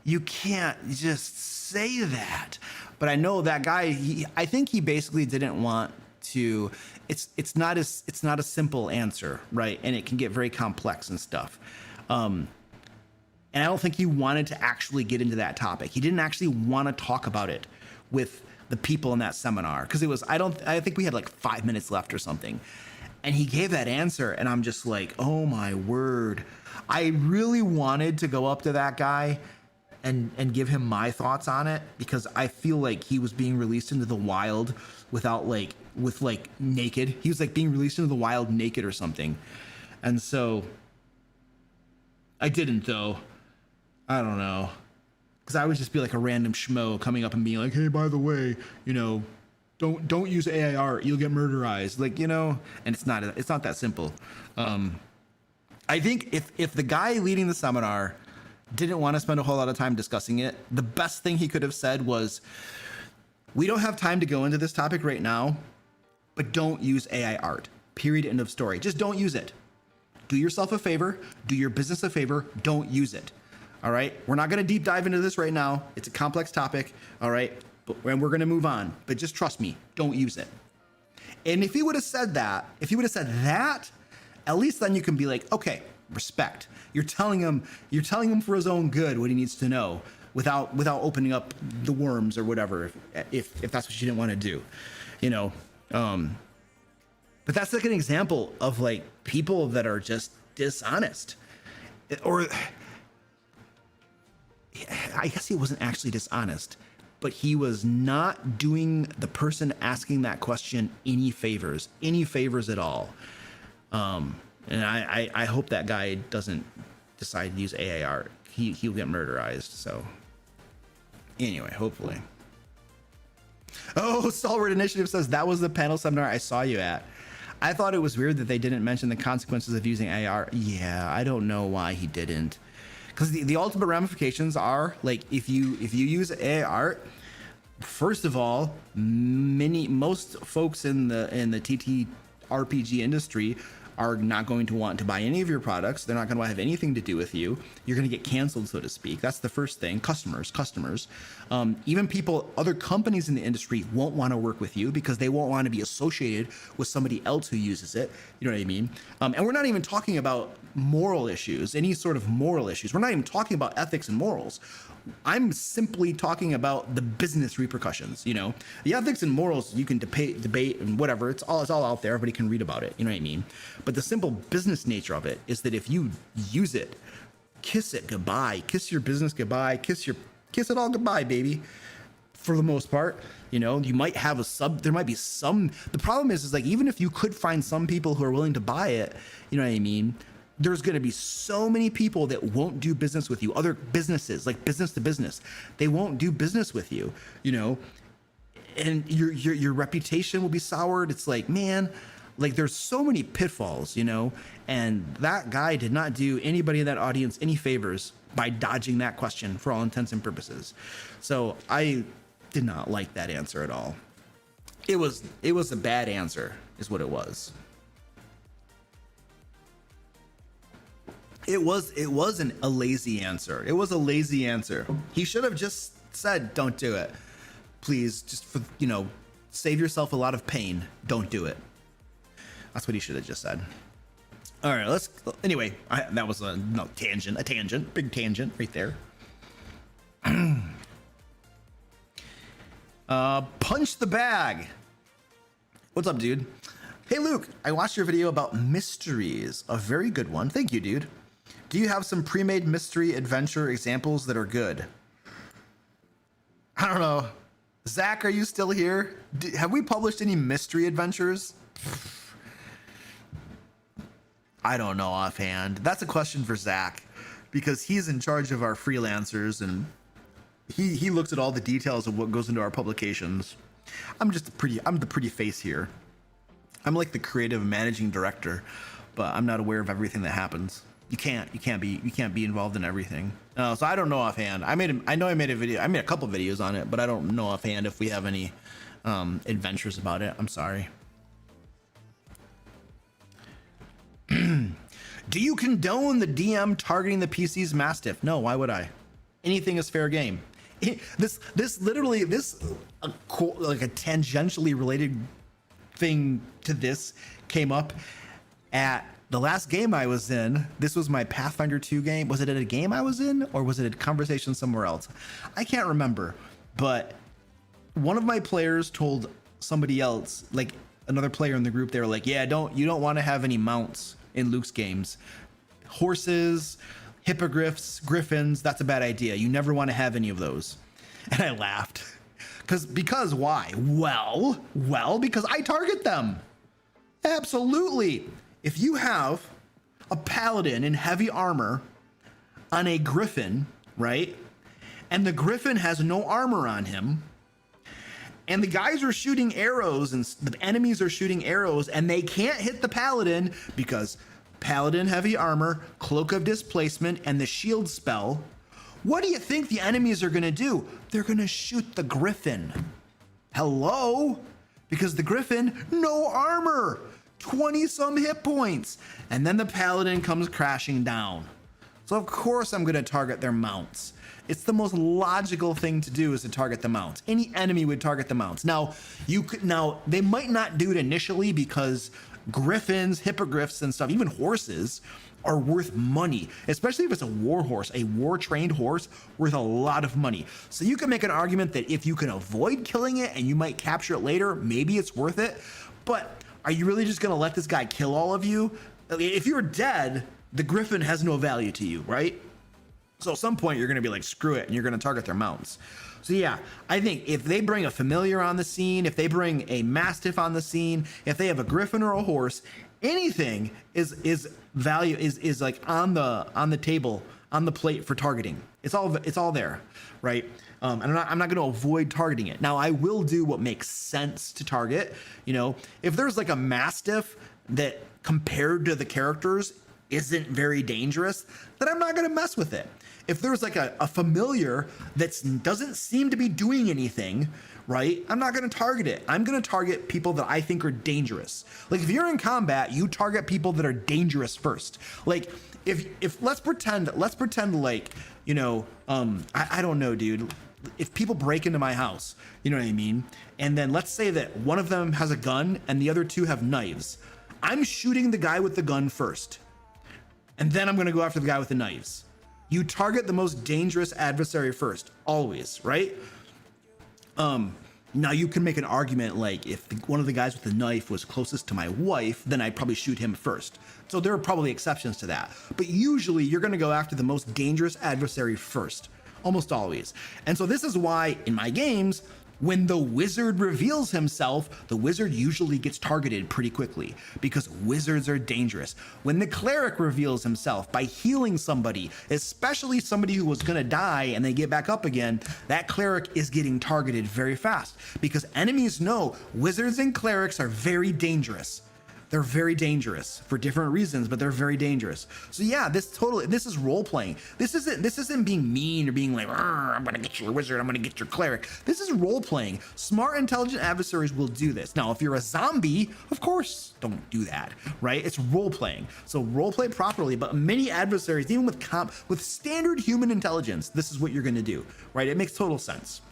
You can't just say that. But I know that guy, I think he basically didn't want to, it's not a simple answer, right? And it can get very complex and stuff. And I don't think he wanted to actually get into that topic. He didn't actually want to talk about it with the people in that seminar, because I think we had like 5 minutes left or something. And he gave that answer, and I'm just like, oh my word. I really wanted to go up to that guy and give him my thoughts on it, because I feel like he was being released into the wild with naked. He was like being released into the wild naked or something. And so I didn't, though. I don't know. Because I would just be like a random schmo coming up and being like, hey, by the way, you know, don't use AI art, you'll get murderized. Like, you know, and it's not that simple. I think if the guy leading the seminar didn't want to spend a whole lot of time discussing it, the best thing he could have said was, we don't have time to go into this topic right now, but don't use AI art. Period. End of story. Just don't use it. Do yourself a favor. Do your business a favor. Don't use it. All right. We're not going to deep dive into this right now. It's a complex topic. All right. And we're going to move on. But just trust me. Don't use it. And if he would have said that, at least then you can be like, okay, respect. You're telling him for his own good what he needs to know, without opening up the worms or whatever, if that's what you didn't want to do, you know. But that's like an example of like people that are just dishonest, or I guess he wasn't actually dishonest, but he was not doing the person asking that question any favors at all. And I hope that guy doesn't decide to use AI art. He'll get murderized. So anyway, hopefully. Oh, Stalwart Initiative says that was the panel seminar I saw you at. I thought it was weird that they didn't mention the consequences of using AI art. Yeah, I don't know why he didn't. Because the ultimate ramifications are, like, if you use AI art, first of all, most folks in the TTRPG industry are not going to want to buy any of your products. They're not going to have anything to do with you. You're going to get canceled, so to speak. That's the first thing. Customers. Even people, other companies in the industry won't want to work with you because they won't want to be associated with somebody else who uses it. You know what I mean? And we're not even talking about moral issues, any sort of moral issues. We're not even talking about ethics and morals. I'm simply talking about the business repercussions. You know, the ethics and morals you can debate and whatever. It's all out there. Everybody can read about it. You know what I mean? But the simple business nature of it is that if you use it, kiss it goodbye, kiss your business goodbye, kiss it all goodbye, baby. For the most part, you know, you might have there might be some. The problem is like, even if you could find some people who are willing to buy it, you know what I mean? There's going to be so many people that won't do business with you. Other businesses, like business to business, they won't do business with you, you know, and your reputation will be soured. It's like, man, Like, there's so many pitfalls, you know, and that guy did not do anybody in that audience any favors by dodging that question for all intents and purposes. So I did not like that answer at all. It was a bad answer is what it was. It wasn't a lazy answer. It was a lazy answer. He should have just said, don't do it. Please, just for, you know, save yourself a lot of pain. Don't do it. That's what he should have just said. All right, anyway, that was a tangent, big tangent right there. Punch the bag. What's up, dude? Hey, Luke, I watched your video about mysteries. A very good one. Thank you, dude. Do you have some pre-made mystery adventure examples that are good? I don't know. Zach, are you still here? Have we published any mystery adventures? I don't know offhand. That's a question for Zach, because he's in charge of our freelancers and he looks at all the details of what goes into our publications. I'm the pretty face here. I'm like the creative managing director, but I'm not aware of everything that happens. You can't be involved in everything. So I don't know offhand. I made a couple videos on it, but I don't know offhand if we have any adventures about it. I'm sorry. Do you condone the DM targeting the PC's Mastiff? No, why would I? Anything is fair game. This like a tangentially related thing to this came up at the last game I was in. This was my Pathfinder 2 game. Was it at a game I was in, or was it a conversation somewhere else? I can't remember, but one of my players told somebody else, like another player in the group, they were like, yeah, you don't want to have any mounts in Luke's games. Horses, hippogriffs, griffins, that's a bad idea. You never want to have any of those. And I laughed. Because why? Well, because I target them. Absolutely. If you have a paladin in heavy armor on a griffin, right? And the griffin has no armor on him, and the guys are shooting arrows and the enemies are shooting arrows and they can't hit the paladin because paladin heavy armor, cloak of displacement, and the shield spell. What do you think the enemies are going to do? They're going to shoot the griffin. Hello? Because the griffin, no armor, 20 some hit points. And then the paladin comes crashing down. So of course I'm going to target their mounts. It's the most logical thing to do is to target the mounts. Any enemy would target the mounts. Now they might not do it initially because griffins, hippogriffs and stuff, even horses are worth money, especially if it's a war horse, a war trained horse worth a lot of money. So you can make an argument that if you can avoid killing it and you might capture it later, maybe it's worth it. But are you really just going to let this guy kill all of you? If you're dead, the griffin has no value to you, right? So at some point you're going to be like, screw it, and you're going to target their mounts. So yeah, I think if they bring a familiar on the scene, if they bring a mastiff on the scene, if they have a griffin or a horse, anything is value is like on the table, on the plate for targeting. It's all there, right? And I'm not going to avoid targeting it. Now I will do what makes sense to target. You know, if there's like a mastiff that compared to the characters isn't very dangerous, then I'm not going to mess with it. If there's like a familiar that doesn't seem to be doing anything, right, I'm not going to target it. I'm going to target people that I think are dangerous. Like if you're in combat, you target people that are dangerous first. Like if let's pretend like, you know, I don't know, dude. If people break into my house, you know what I mean? And then let's say that one of them has a gun and the other two have knives. I'm shooting the guy with the gun first. And then I'm going to go after the guy with the knives. You target the most dangerous adversary first, always, right? Now you can make an argument like if one of the guys with the knife was closest to my wife, then I'd probably shoot him first. So there are probably exceptions to that. But usually you're going to go after the most dangerous adversary first, almost always. And so this is why in my games, when the wizard reveals himself, the wizard usually gets targeted pretty quickly because wizards are dangerous. When the cleric reveals himself by healing somebody, especially somebody who was gonna die and they get back up again, that cleric is getting targeted very fast because enemies know wizards and clerics are very dangerous. they're very dangerous for different reasons, but they're very dangerous. So yeah, this is role playing. This isn't being mean or being like, I'm gonna get your wizard, I'm gonna get your cleric. This is role playing. Smart, intelligent adversaries will do this. Now, if you're a zombie, of course, don't do that, right? It's role playing. So role play properly, but many adversaries, even with standard human intelligence, this is what you're gonna do, right? It makes total sense.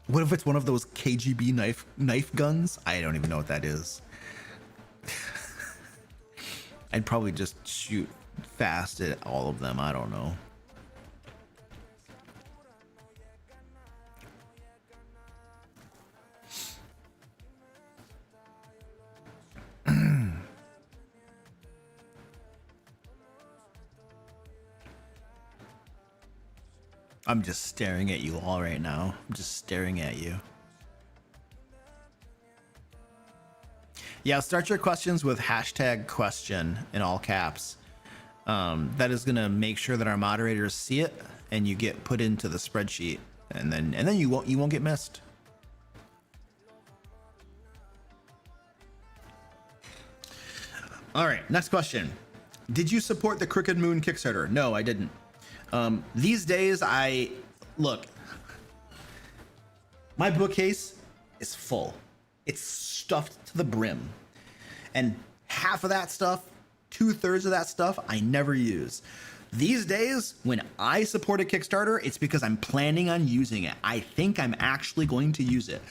What if it's one of those KGB knife guns? I don't even know what that is. I'd probably just shoot fast at all of them. I don't know. I'm just staring at you all right now. I'm just staring at you. Yeah, start your questions with #question in all caps. That is gonna make sure that our moderators see it and you get put into the spreadsheet, and then you won't get missed. All right, next question. Did you support the Crooked Moon Kickstarter? No, I didn't. These days, look, my bookcase is full. It's stuffed to the brim. And half of that stuff, 2/3 of that stuff, I never use. These days, when I support a Kickstarter, it's because I'm planning on using it. I think I'm actually going to use it.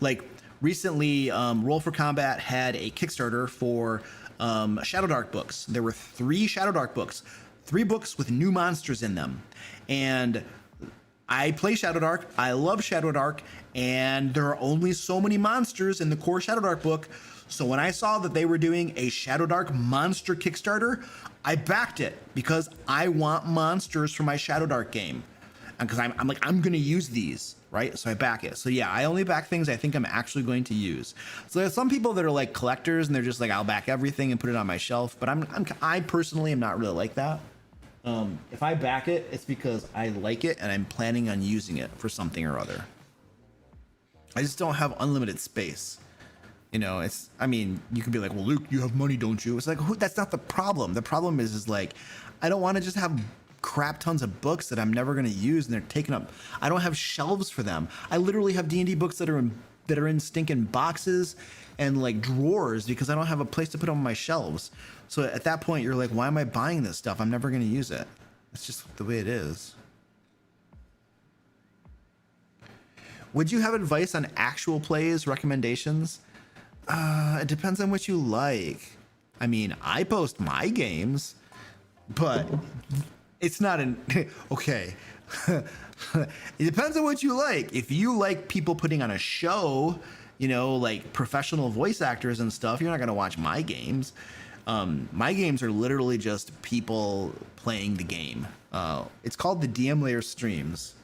Like recently, Roll for Combat had a Kickstarter for Shadow Dark books. There were 3 Shadow Dark books. 3 books with new monsters in them. And I play Shadow Dark. I love Shadow Dark. And there are only so many monsters in the core Shadow Dark book. So when I saw that they were doing a Shadow Dark monster Kickstarter, I backed it because I want monsters for my Shadow Dark game. And because I'm like, I'm going to use these, right? So I back it. So yeah, I only back things I think I'm actually going to use. So there's some people that are like collectors and they're just like, I'll back everything and put it on my shelf. But I personally am not really like that. If I back it, it's because I like it and I'm planning on using it for something or other. I just don't have unlimited space. You know, I mean, you could be like, well, Luke, you have money, don't you? It's like, that's not the problem. The problem is like, I don't want to just have crap tons of books that I'm never going to use and they're taking up. I don't have shelves for them. I literally have D&D books that are in stinking boxes and like drawers because I don't have a place to put them on my shelves. So at that point, you're like, why am I buying this stuff? I'm never going to use it. It's just the way it is. Would you have advice on actual plays, recommendations? It depends on what you like. I mean, I post my games, but it's not okay. It depends on what you like. If you like people putting on a show, you know, like professional voice actors and stuff, you're not going to watch my games. My games are literally just people playing the game. It's called the DM Lair streams.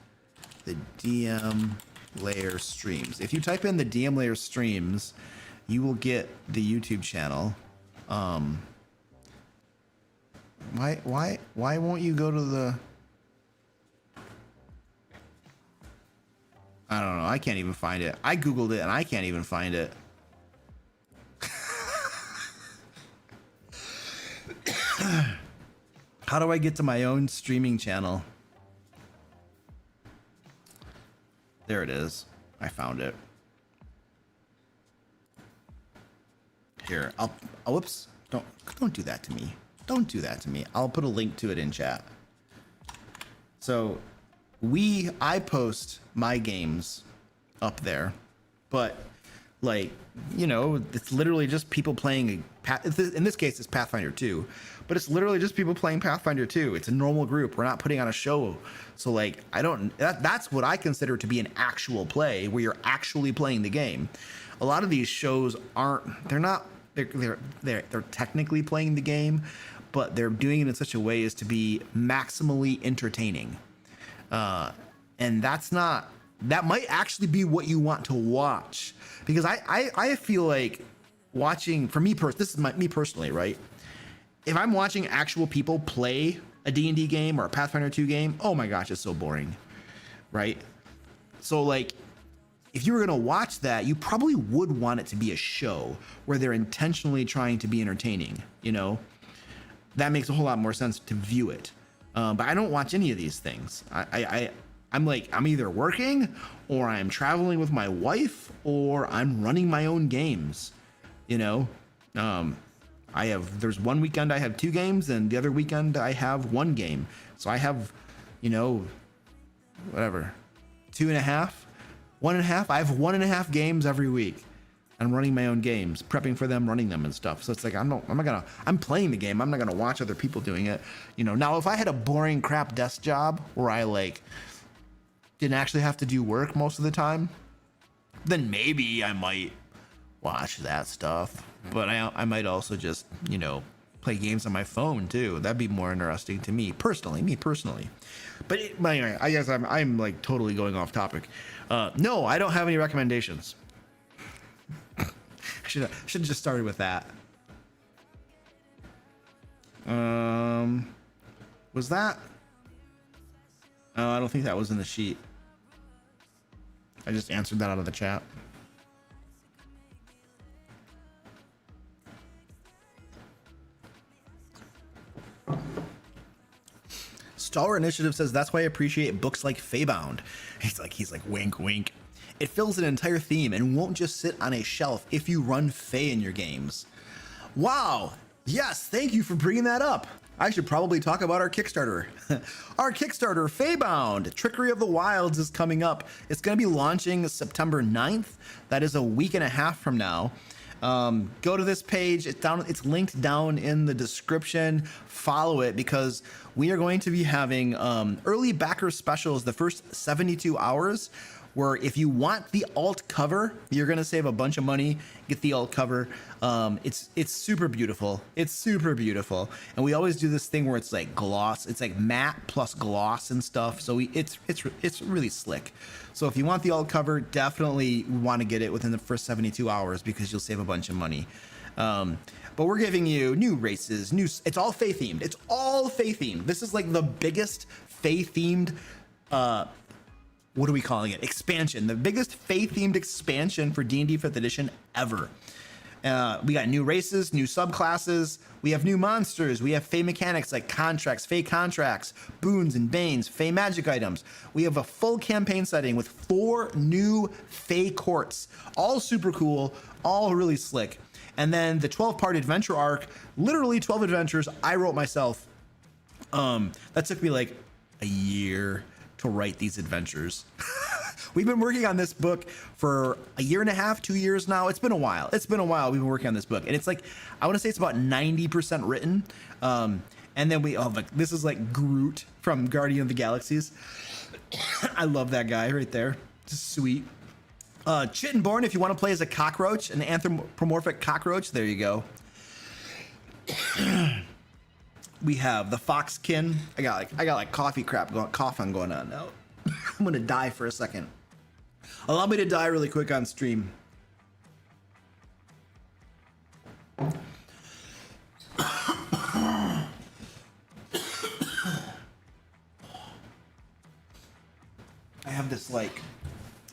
The DM Lair streams. If you type in the DM Lair streams, you will get the YouTube channel. Why won't you go to the... I don't know. I can't even find it. I Googled it and I can't even find it. How do I get to my own streaming channel? There it is. I found it. Here, whoops. Don't do that to me. Don't do that to me. I'll put a link to it in chat. So, I post my games up there, but like, you know, it's literally just people playing in this case it's Pathfinder 2, but it's literally just people playing Pathfinder 2. It's a normal group. We're not putting on a show. So like, that's what I consider to be an actual play where you're actually playing the game. A lot of these shows they're technically playing the game, but they're doing it in such a way as to be maximally entertaining. And that might actually be what you want to watch, because I feel like watching, for me, this is me personally, right? if I'm watching actual people play a D&D game or a Pathfinder 2 game, oh my gosh, it's so boring, right? So like, if you were going to watch that, you probably would want it to be a show where they're intentionally trying to be entertaining, you know? That makes a whole lot more sense to view it. But I don't watch any of these things. I'm like, I'm either working or I'm traveling with my wife or I'm running my own games, you know? There's one weekend I have 2 games and the other weekend I have 1 game. So I have, you know, whatever, 2.5, 1.5. I have 1.5 games every week. I'm running my own games, prepping for them, running them and stuff. So it's like, I'm playing the game. I'm not going to watch other people doing it. You know, now if I had a boring crap desk job where I like didn't actually have to do work most of the time, then maybe I might watch that stuff. But I might also just, you know, play games on my phone too. That'd be more interesting to me personally. But anyway, I guess I'm like totally going off topic. No, I don't have any recommendations. I should have just started with that. Was that? Oh, I don't think that was in the sheet. I just answered that out of the chat. Star Initiative says that's why I appreciate books like Feybound. He's like wink wink. It fills an entire theme and won't just sit on a shelf if you run Fey in your games. Wow. Yes, thank you for bringing that up. I should probably talk about our Kickstarter. Our Kickstarter, Feybound, Trickery of the Wilds, is coming up. It's going to be launching September 9th. That is a week and a half from now. Go to this page. It's linked down in the description. Follow it because we are going to be having early backer specials the first 72 hours. Where if you want the alt cover, you're gonna save a bunch of money. Get the alt cover. It's super beautiful. It's super beautiful, and we always do this thing where it's like gloss. It's like matte plus gloss and stuff. So it's really slick. So if you want the alt cover, definitely want to get it within the first 72 hours because you'll save a bunch of money. But we're giving you new races, it's all Fey themed. It's all Fey themed. This is like the biggest Fey themed. What are we calling it? Expansion. The biggest Fey-themed expansion for D&D 5th edition ever. We got new races, new subclasses. We have new monsters. We have Fey mechanics like contracts, Fey contracts, boons and banes, Fey magic items. We have a full campaign setting with 4 new Fey courts. All super cool, all really slick. And then the 12-part adventure arc, literally 12 adventures I wrote myself. That took me like a year to write these adventures. We've been working on this book for a year and a half, 2 years now. It's been a while. We've been working on this book, and it's like, I want to say it's about 90% written. And then this is like Groot from Guardian of the Galaxies. I love that guy right there. Just sweet. Chittenborn, if you want to play as a cockroach, an anthropomorphic cockroach, there you go. We have the Foxkin. I got like coffee crap coughing going on now. I'm gonna die for a second. Allow me to die really quick on stream. I have this like,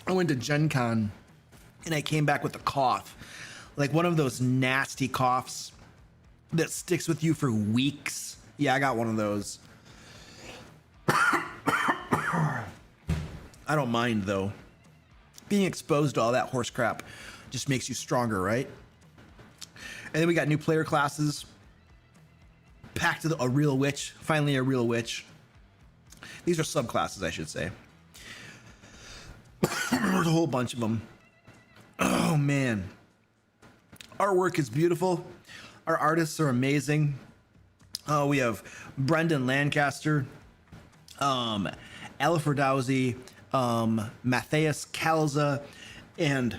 I went to Gen Con and I came back with a cough. Like one of those nasty coughs that sticks with you for weeks. Yeah, I got one of those. I don't mind though. Being exposed to all that horse crap just makes you stronger, right? And then we got new player classes. Pact to a real witch. Finally a real witch. These are subclasses, I should say. There's a whole bunch of them. Oh man. Artwork is beautiful. Our artists are amazing. We have Brendan Lancaster, Alifer Dowsey, Matthias Calza, and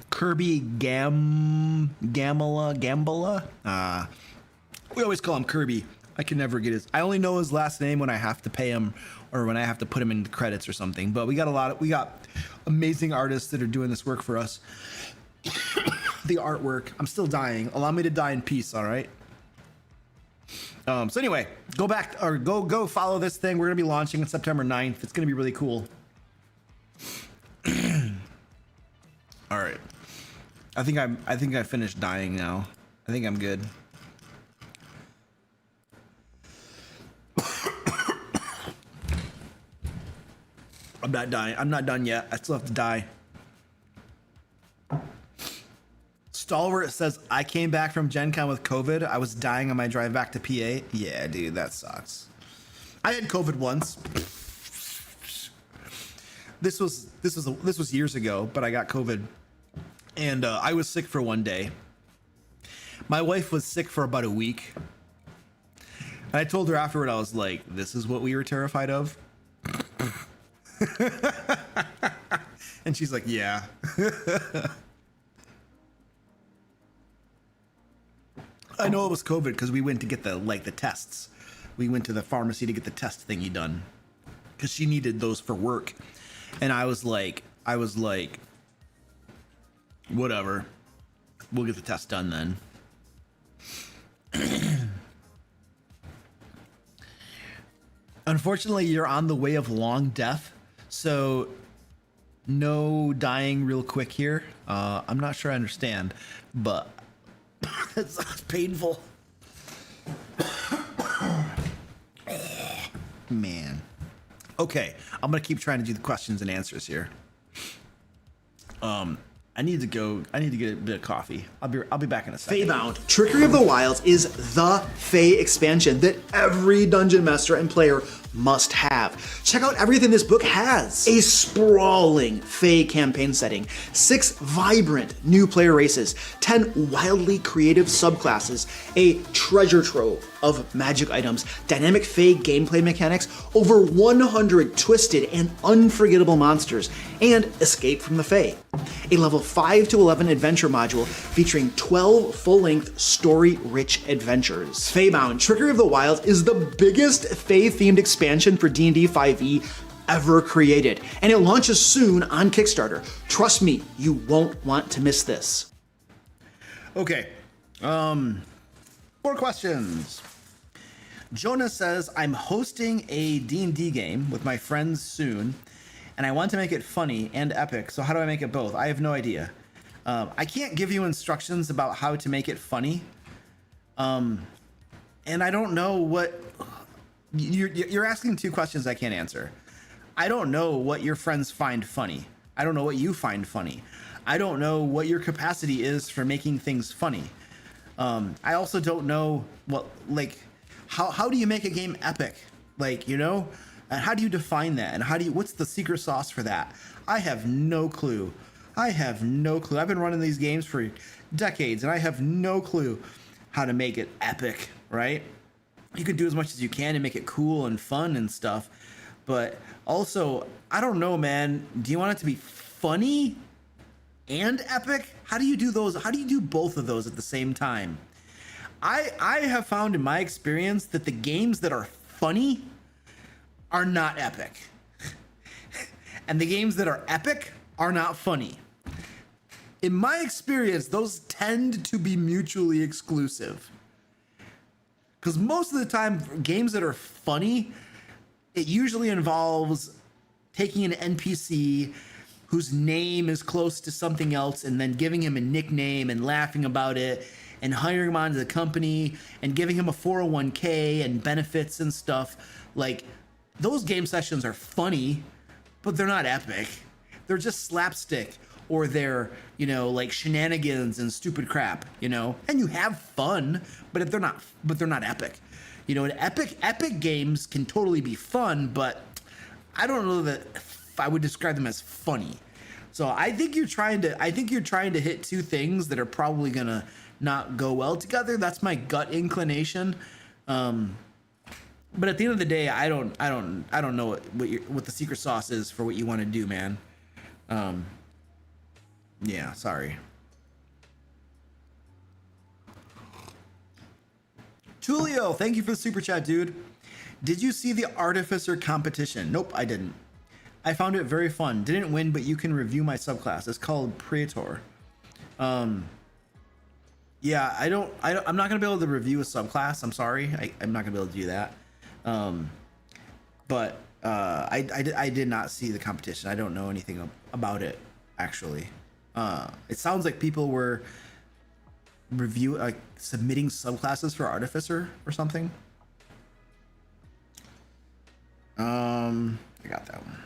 Kirby Gambala. We always call him Kirby. I can never get his. I only know his last name when I have to pay him or when I have to put him in the credits or something. But we got amazing artists that are doing this work for us. The artwork. I'm still dying. Allow me to die in peace. All right. So anyway, go back or go follow this thing. We're gonna be launching on September 9th. It's gonna be really cool. All right. I think I finished dying now. I think I'm good. I'm not dying. I'm not done yet. I still have to die. Stalwart says, I came back from Gen Con with COVID. I was dying on my drive back to PA. Yeah, dude, that sucks. I had COVID once. This was years ago, but I got COVID. And I was sick for one day. My wife was sick for about a week. And I told her afterward, I was like, this is what we were terrified of. And she's like, yeah. I know it was COVID because we went to get the tests. We went to the pharmacy to get the test thingy done because she needed those for work. And I was like, whatever. We'll get the test done then. Unfortunately, you're on the way of long death. So no dying real quick here. I'm not sure I understand, but that's painful. Man. Okay, I'm gonna keep trying to do the questions and answers here. I need to get a bit of coffee. I'll be back in a second. Feybound, Trickery of the Wilds is the Fey expansion that every dungeon master and player must have. Check out everything this book has. A sprawling Fey campaign setting, 6 vibrant new player races, 10 wildly creative subclasses, a treasure trove of magic items, dynamic Fey gameplay mechanics, over 100 twisted and unforgettable monsters, and Escape from the Fey. A level 5 to 11 adventure module featuring 12 full-length story-rich adventures. Feybound, Trickery of the Wilds is the biggest Fey-themed expansion for D&D 5e ever created, and it launches soon on Kickstarter. Trust me, you won't want to miss this. Okay, 4 questions. Jonah says, I'm hosting a D&D game with my friends soon, and I want to make it funny and epic, so how do I make it both? I have no idea. I can't give you instructions about how to make it funny. And I don't know what... You're asking 2 questions I can't answer. I don't know what your friends find funny. I don't know what you find funny. I don't know what your capacity is for making things funny. I also don't know what, like, how do you make a game epic? Like, you know? And how do you define that? And what's the secret sauce for that? I have no clue. I've been running these games for decades, and I have no clue how to make it epic, right? You can do as much as you can and make it cool and fun and stuff. But also, I don't know, man. Do you want it to be funny and epic? How do you do those? How do you do both of those at the same time? I have found in my experience that the games that are funny are not epic. And the games that are epic are not funny. In my experience, those tend to be mutually exclusive. Because most of the time, games that are funny, it usually involves taking an NPC whose name is close to something else and then giving him a nickname and laughing about it and hiring him onto the company and giving him a 401k and benefits and stuff. Like, those game sessions are funny, but they're not epic. They're just slapstick, or they're, you know, like shenanigans and stupid crap, you know? And you have fun, but they're not epic. You know, epic games can totally be fun, but I don't know that I would describe them as funny. So I think you're trying to hit 2 things that are probably gonna not go well together. That's my gut inclination. But at the end of the day, I don't know what the secret sauce is for what you want to do, man. Yeah, sorry. Tulio, thank you for the super chat, dude. Did you see the Artificer competition? Nope, I didn't. I found it very fun. Didn't win, but you can review my subclass. It's called Praetor. Yeah, I'm not gonna be able to review a subclass. I'm sorry. I'm not gonna be able to do that. But I did not see the competition. I don't know anything about it, actually. It sounds like people were submitting subclasses for Artificer or something. I got that one.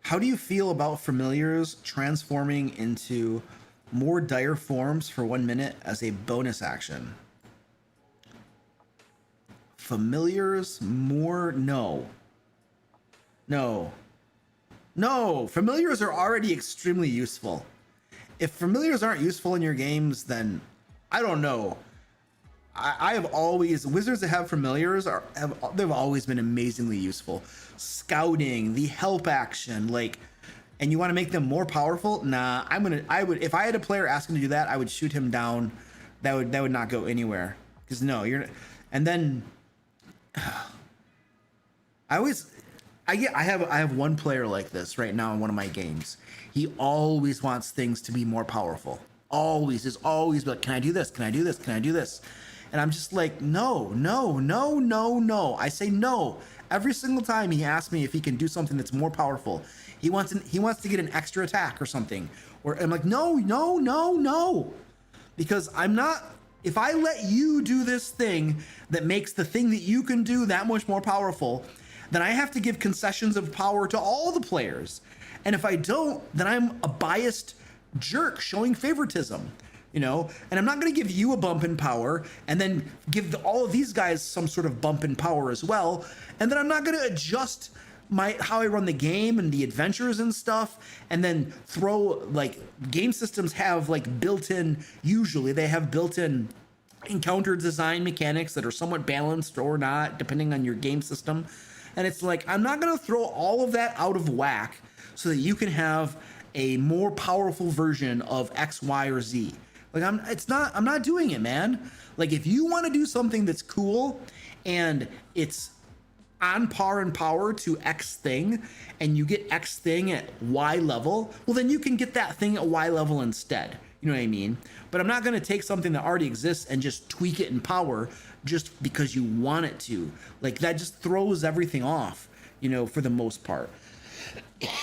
How do you feel about familiars transforming into more dire forms for 1 minute as a bonus action? Familiars more? No. Familiars are already extremely useful. If familiars aren't useful in your games, then I don't know. I have always, wizards that have familiars they've always been amazingly useful. Scouting, the help action, and you want to make them more powerful? Nah, I would, if I had a player asking to do that, I would shoot him down. That would not go anywhere. Because no, and then I have one player like this right now in one of my games. He always wants things to be more powerful. Always like, can I do this? Can I do this? Can I do this? And I'm just like, no. I say no. Every single time he asks me if he can do something that's more powerful, he wants to get an extra attack or something. Or I'm like, no. Because if I let you do this thing that makes the thing that you can do that much more powerful, then I have to give concessions of power to all the players. And if I don't, then I'm a biased jerk showing favoritism. And I'm not going to give you a bump in power and then give all of these guys some sort of bump in power as well. And then I'm not going to adjust how I run the game and the adventures and stuff. And then game systems have usually they have built-in encounter design mechanics that are somewhat balanced or not, depending on your game system. And it's like, I'm not going to throw all of that out of whack so that you can have a more powerful version of X, Y, or Z. I'm not doing it, man. If you want to do something that's cool and it's on par in power to X thing and you get X thing at Y level, well, then you can get that thing at Y level instead. You know what I mean? But I'm not going to take something that already exists and just tweak it in power just because you want it to. That just throws everything off, for the most part.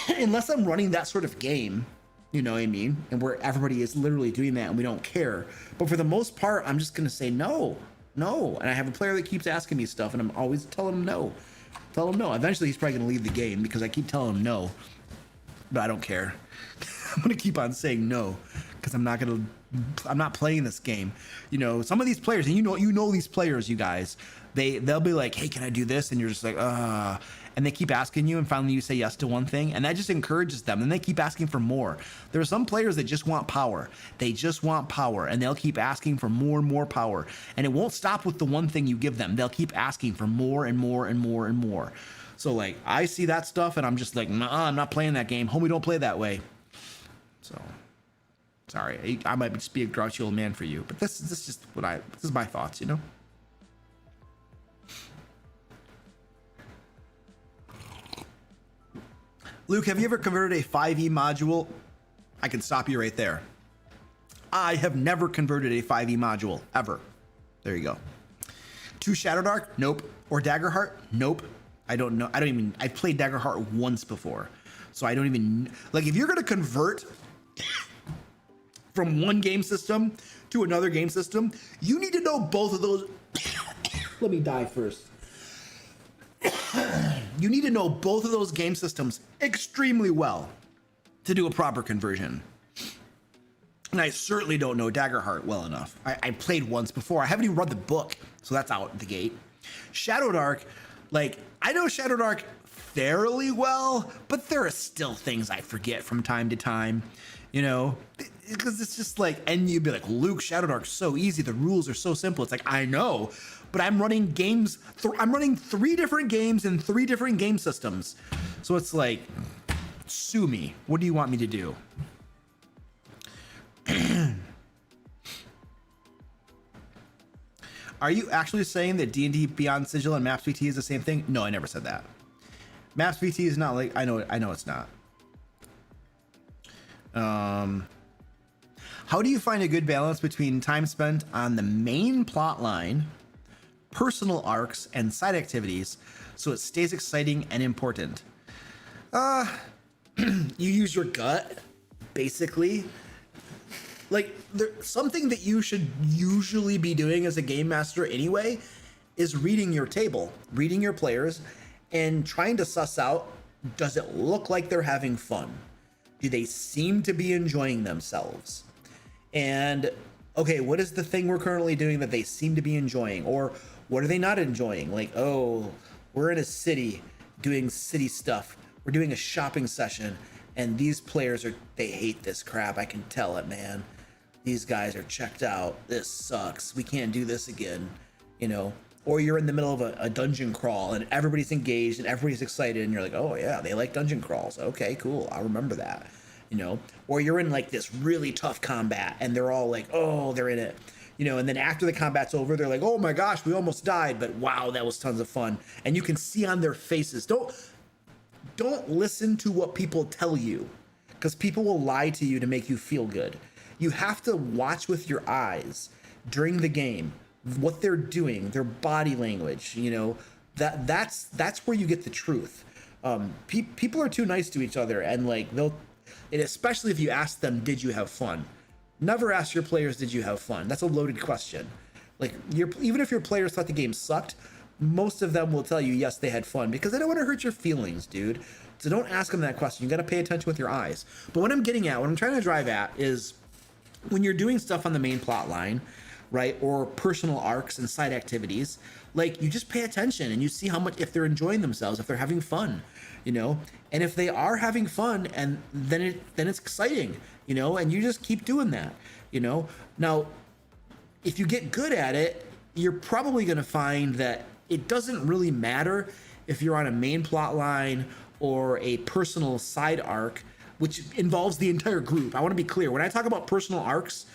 Unless I'm running that sort of game, you know what I mean? And where everybody is literally doing that and we don't care. But for the most part, I'm just going to say no. And I have a player that keeps asking me stuff and I'm always telling him no. Eventually he's probably going to leave the game because I keep telling him no. But I don't care. I'm going to keep on saying no because I'm not playing this game. Some of these players, and you know these players, you guys, they'll be like, hey, can I do this? And you're just like, and they keep asking you, and finally you say yes to one thing, and that just encourages them, and they keep asking for more. There are some players that just want power. They just want power, and they'll keep asking for more and more power, and it won't stop with the one thing you give them. They'll keep asking for more and more and more and more. So I see that stuff, and I'm just like, nah, I'm not playing that game. Homie, don't play that way. So, sorry, I might just be a grouchy old man for you, but this is my thoughts, Luke, have you ever converted a 5e module? I can stop you right there. I have never converted a 5e module, ever. There you go. To Shadowdark? Nope. Or Daggerheart? Nope. I don't know. I've played Daggerheart once before. So I don't even, if you're going to convert from one game system to another game system, you need to know both of those. Let me die first. You need to know both of those game systems extremely well to do a proper conversion. And I certainly don't know Daggerheart well enough. I played once before. I haven't even read the book, so that's out the gate. Shadowdark, I know Shadowdark fairly well, but there are still things I forget from time to time, because it's just and you'd be like, Luke, Shadowdark's so easy. The rules are so simple. It's I know, but I'm running games. I'm running 3 different games in 3 different game systems. So it's sue me. What do you want me to do? Are you actually saying that D&D Beyond Sigil and Maps VT is the same thing? No, I never said that. Maps VT is not like, I know it's not. How do you find a good balance between time spent on the main plot line, personal arcs, and side activities so it stays exciting and important? You use your gut, basically. Like, something that you should usually be doing as a game master anyway is reading your table, reading your players, and trying to suss out, does it look like they're having fun? Do they seem to be enjoying themselves? And, okay, what is the thing we're currently doing that they seem to be enjoying? Or what are they not enjoying? Like, oh, we're in a city doing city stuff. We're doing a shopping session, and these players they hate this crap. I can tell it, man. These guys are checked out. This sucks. We can't do this again, you know? Or you're in the middle of a dungeon crawl and everybody's engaged and everybody's excited and you're like, oh yeah, they like dungeon crawls. Okay, cool. I'll remember that, you know? Or you're in like this really tough combat and they're all like, oh, they're in it, you know? And then after the combat's over, they're like, oh my gosh, we almost died, but wow, that was tons of fun. And you can see on their faces, don't listen to what people tell you, because people will lie to you to make you feel good. You have to watch with your eyes during the game what they're doing, their body language, you know, that's where you get the truth. People are too nice to each other, and like and especially if you ask them, did you have fun? Never ask your players, did you have fun? That's a loaded question. Like, even if your players thought the game sucked, most of them will tell you yes, they had fun, because they don't want to hurt your feelings, dude. So don't ask them that question. You got to pay attention with your eyes. But what I'm trying to drive at is, when you're doing stuff on the main plot line, right, or personal arcs and side activities, like, you just pay attention and you see how much, if they're enjoying themselves, if they're having fun, you know. And if they are having fun, and then it's exciting, you know, and you just keep doing that, you know. Now, if you get good at it, you're probably going to find that it doesn't really matter if you're on a main plot line or a personal side arc, which involves the entire group. I want to be clear. When I talk about personal arcs,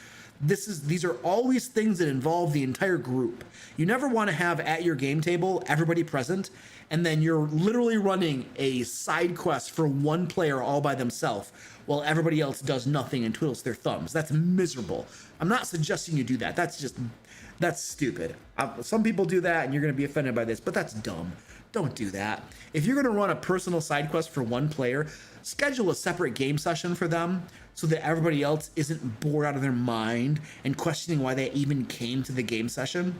these are always things that involve the entire group. You never want to have at your game table everybody present, and then you're literally running a side quest for one player all by themselves while everybody else does nothing and twiddles their thumbs. That's miserable. I'm not suggesting you do that. That's stupid. Some people do that and you're going to be offended by this, but that's dumb. Don't do that. If you're going to run a personal side quest for one player, schedule a separate game session for them so that everybody else isn't bored out of their mind and questioning why they even came to the game session.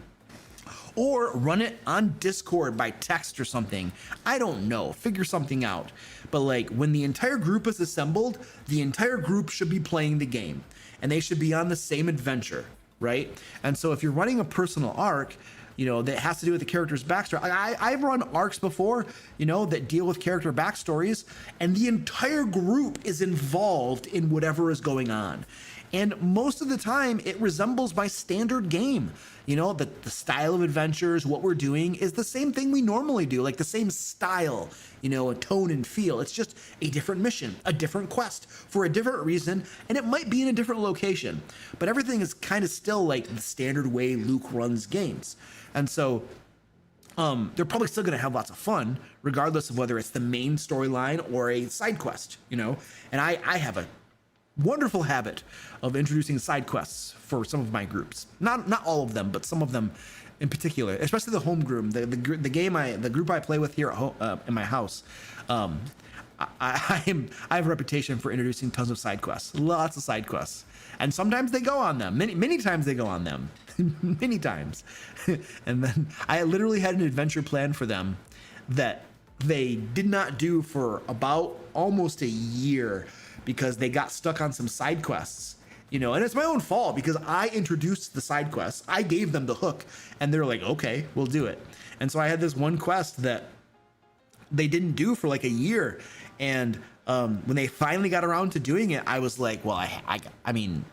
Or run it on Discord by text or something. I don't know. Figure something out. But like, when the entire group is assembled, the entire group should be playing the game and they should be on the same adventure, right? And so if you're running a personal arc, you know, that has to do with the character's backstory. I've run arcs before, you know, that deal with character backstories, and the entire group is involved in whatever is going on. And most of the time, it resembles my standard game. You know, the style of adventures, what we're doing is the same thing we normally do, like the same style, you know, a tone and feel. It's just a different mission, a different quest for a different reason, and it might be in a different location. But everything is kind of still like the standard way Luke runs games. And so they're probably still going to have lots of fun, regardless of whether it's the main storyline or a side quest, you know. And I have a wonderful habit of introducing side quests for some of my groups. Not all of them, but some of them in particular, especially the home group, the group I play with here at home, in my house. I have a reputation for introducing tons of side quests, lots of side quests, and sometimes they go on them. Many times they go on them, many times. And then I literally had an adventure plan for them that they did not do for about almost a year because they got stuck on some side quests, you know, and it's my own fault because I introduced the side quests. I gave them the hook and they're like, okay, we'll do it. And so I had this one quest that they didn't do for like a year. And when they finally got around to doing it, I was like, well, I mean,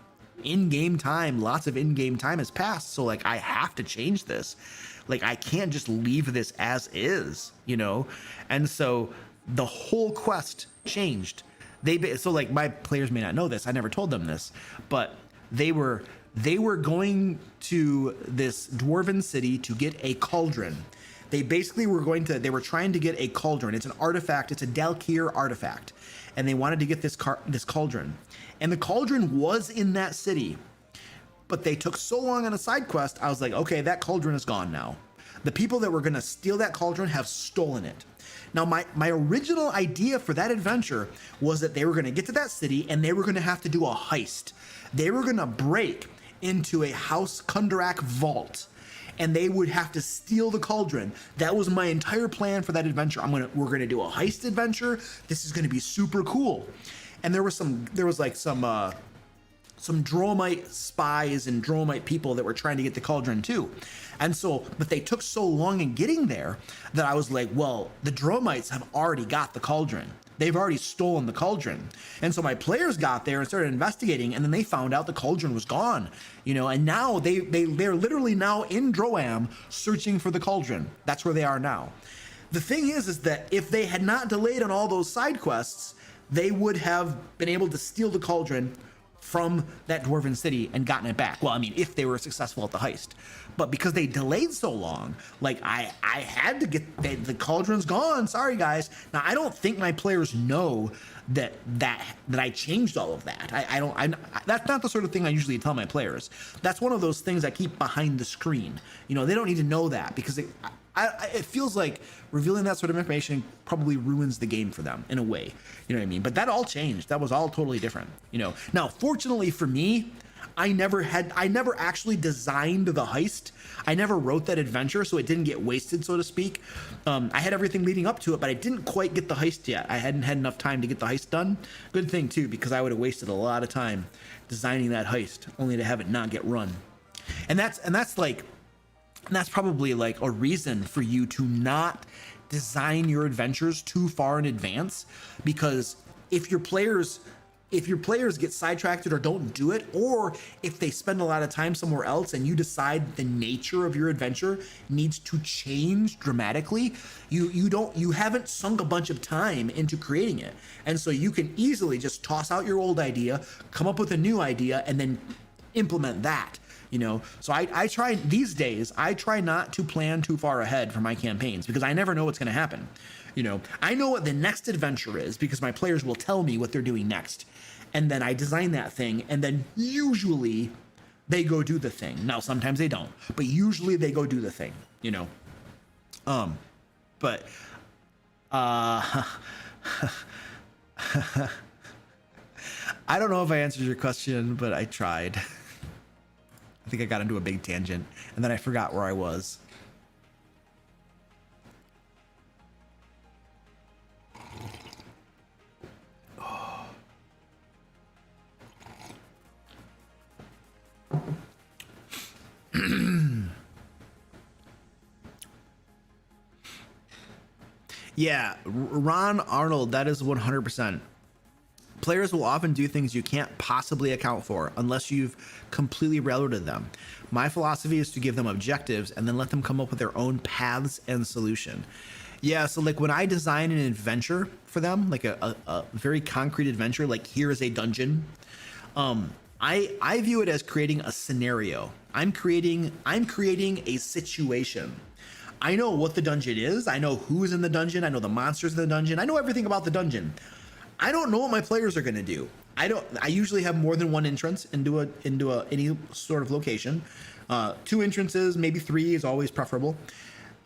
in-game time, lots of in-game time has passed. So like, I have to change this. Like, I can't just leave this as is, you know? And so the whole quest changed. So like, my players may not know this. I never told them this, but they were They were going to this dwarven city to get a cauldron. They basically they were trying to get a cauldron. It's an artifact. It's a Dalkir artifact. And they wanted to get this cauldron. And the cauldron was in that city. But they took so long on a side quest, I was like, okay, that cauldron is gone now. The people that were going to steal that cauldron have stolen it. Now, my original idea for that adventure was that they were going to get to that city and they were going to have to do a heist. They were going to break into a House Kundarak vault and they would have to steal the cauldron. That was my entire plan for that adventure. We're going to do a heist adventure. This is going to be super cool. And there was some Dromite spies and Dromite people that were trying to get the cauldron too. And so, but they took so long in getting there that I was like, well, the Dromites have already got the cauldron. They've already stolen the cauldron. And so my players got there and started investigating, and then they found out the cauldron was gone, and now they're literally now in Droam searching for the cauldron. That's where they are now. The thing is that if they had not delayed on all those side quests, they would have been able to steal the cauldron from that dwarven city and gotten it back. Well, I mean, if they were successful at the heist. But because they delayed so long, like I had to get the cauldron's gone. Sorry, guys. Now, I don't think my players know that I changed all of that. That's not the sort of thing I usually tell my players. That's one of those things I keep behind the screen. They don't need to know that because it feels like revealing that sort of information probably ruins the game for them in a way. You know what I mean? But that all changed. That was all totally different. Now, fortunately for me, I never actually designed the heist. I never wrote that adventure, so it didn't get wasted, so to speak. I had everything leading up to it, but I didn't quite get the heist yet. I hadn't had enough time to get the heist done. Good thing too, because I would have wasted a lot of time designing that heist, only to have it not get run. And that's probably like a reason for you to not design your adventures too far in advance, because if your players get sidetracked or don't do it, or if they spend a lot of time somewhere else and you decide the nature of your adventure needs to change dramatically, you haven't sunk a bunch of time into creating it. And so you can easily just toss out your old idea, come up with a new idea, and then implement that. So I try these days, I try not to plan too far ahead for my campaigns because I never know what's going to happen. I know what the next adventure is because my players will tell me what they're doing next. And then I design that thing, and then usually they go do the thing. Now, sometimes they don't, but usually they go do the thing, but I don't know if I answered your question, but I tried. I think I got into a big tangent, and then I forgot where I was. Yeah, Ron Arnold, that is 100%. Players will often do things you can't possibly account for unless you've completely railroaded them. My philosophy is to give them objectives and then let them come up with their own paths and solution. Yeah, so like when I design an adventure for them, like a very concrete adventure, like here is a dungeon, I view it as creating a scenario. I'm creating a situation. I know what the dungeon is. I know who's in the dungeon. I know the monsters in the dungeon. I know everything about the dungeon. I don't know what my players are going to do. I usually have more than one entrance into any sort of location. 2 entrances, maybe 3 is always preferable.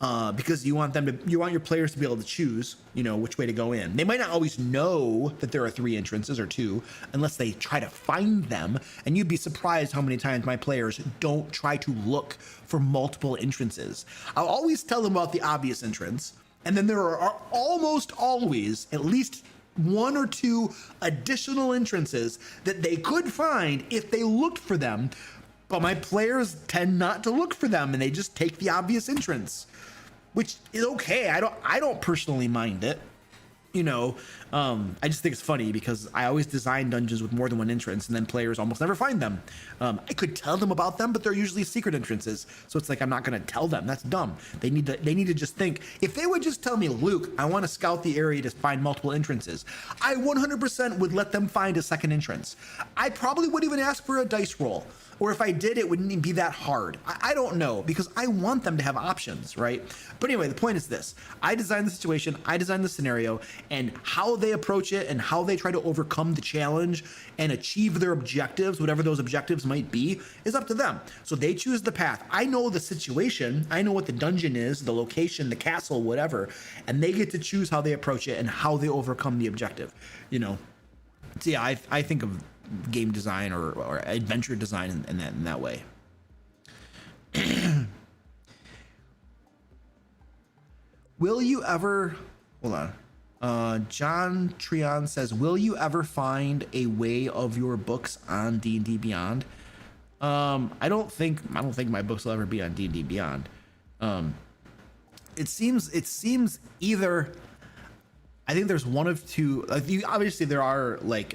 Because you want your players to be able to choose, which way to go in. They might not always know that there are 3 entrances or 2 unless they try to find them. And you'd be surprised how many times my players don't try to look for multiple entrances. I'll always tell them about the obvious entrance. And then there are almost always at least 1 or 2 additional entrances that they could find if they looked for them. But my players tend not to look for them and they just take the obvious entrance. Which is okay. I don't personally mind it. you know, I just think it's funny because I always design dungeons with more than one entrance, and then players almost never find them. I could tell them about them, but they're usually secret entrances, so it's like I'm not going to tell them. That's dumb. They need to just think. If they would just tell me, Luke, I want to scout the area to find multiple entrances, I 100% would let them find a second entrance. I probably would even ask for a dice roll. Or if I did, it wouldn't even be that hard. I don't know, because I want them to have options, right? But anyway, the point is this. I designed the situation, I designed the scenario, and how they approach it and how they try to overcome the challenge and achieve their objectives, whatever those objectives might be, is up to them. So they choose the path. I know the situation, I know what the dungeon is, the location, the castle, whatever, and they get to choose how they approach it and how they overcome the objective, you know? So yeah, I think of game design or adventure design in that way. Will you ever, hold on, John Trion says, will you ever find a way of your books on D&D Beyond? I don't think my books will ever be on D&D Beyond. It seems either, I think there's one of two, obviously there are like,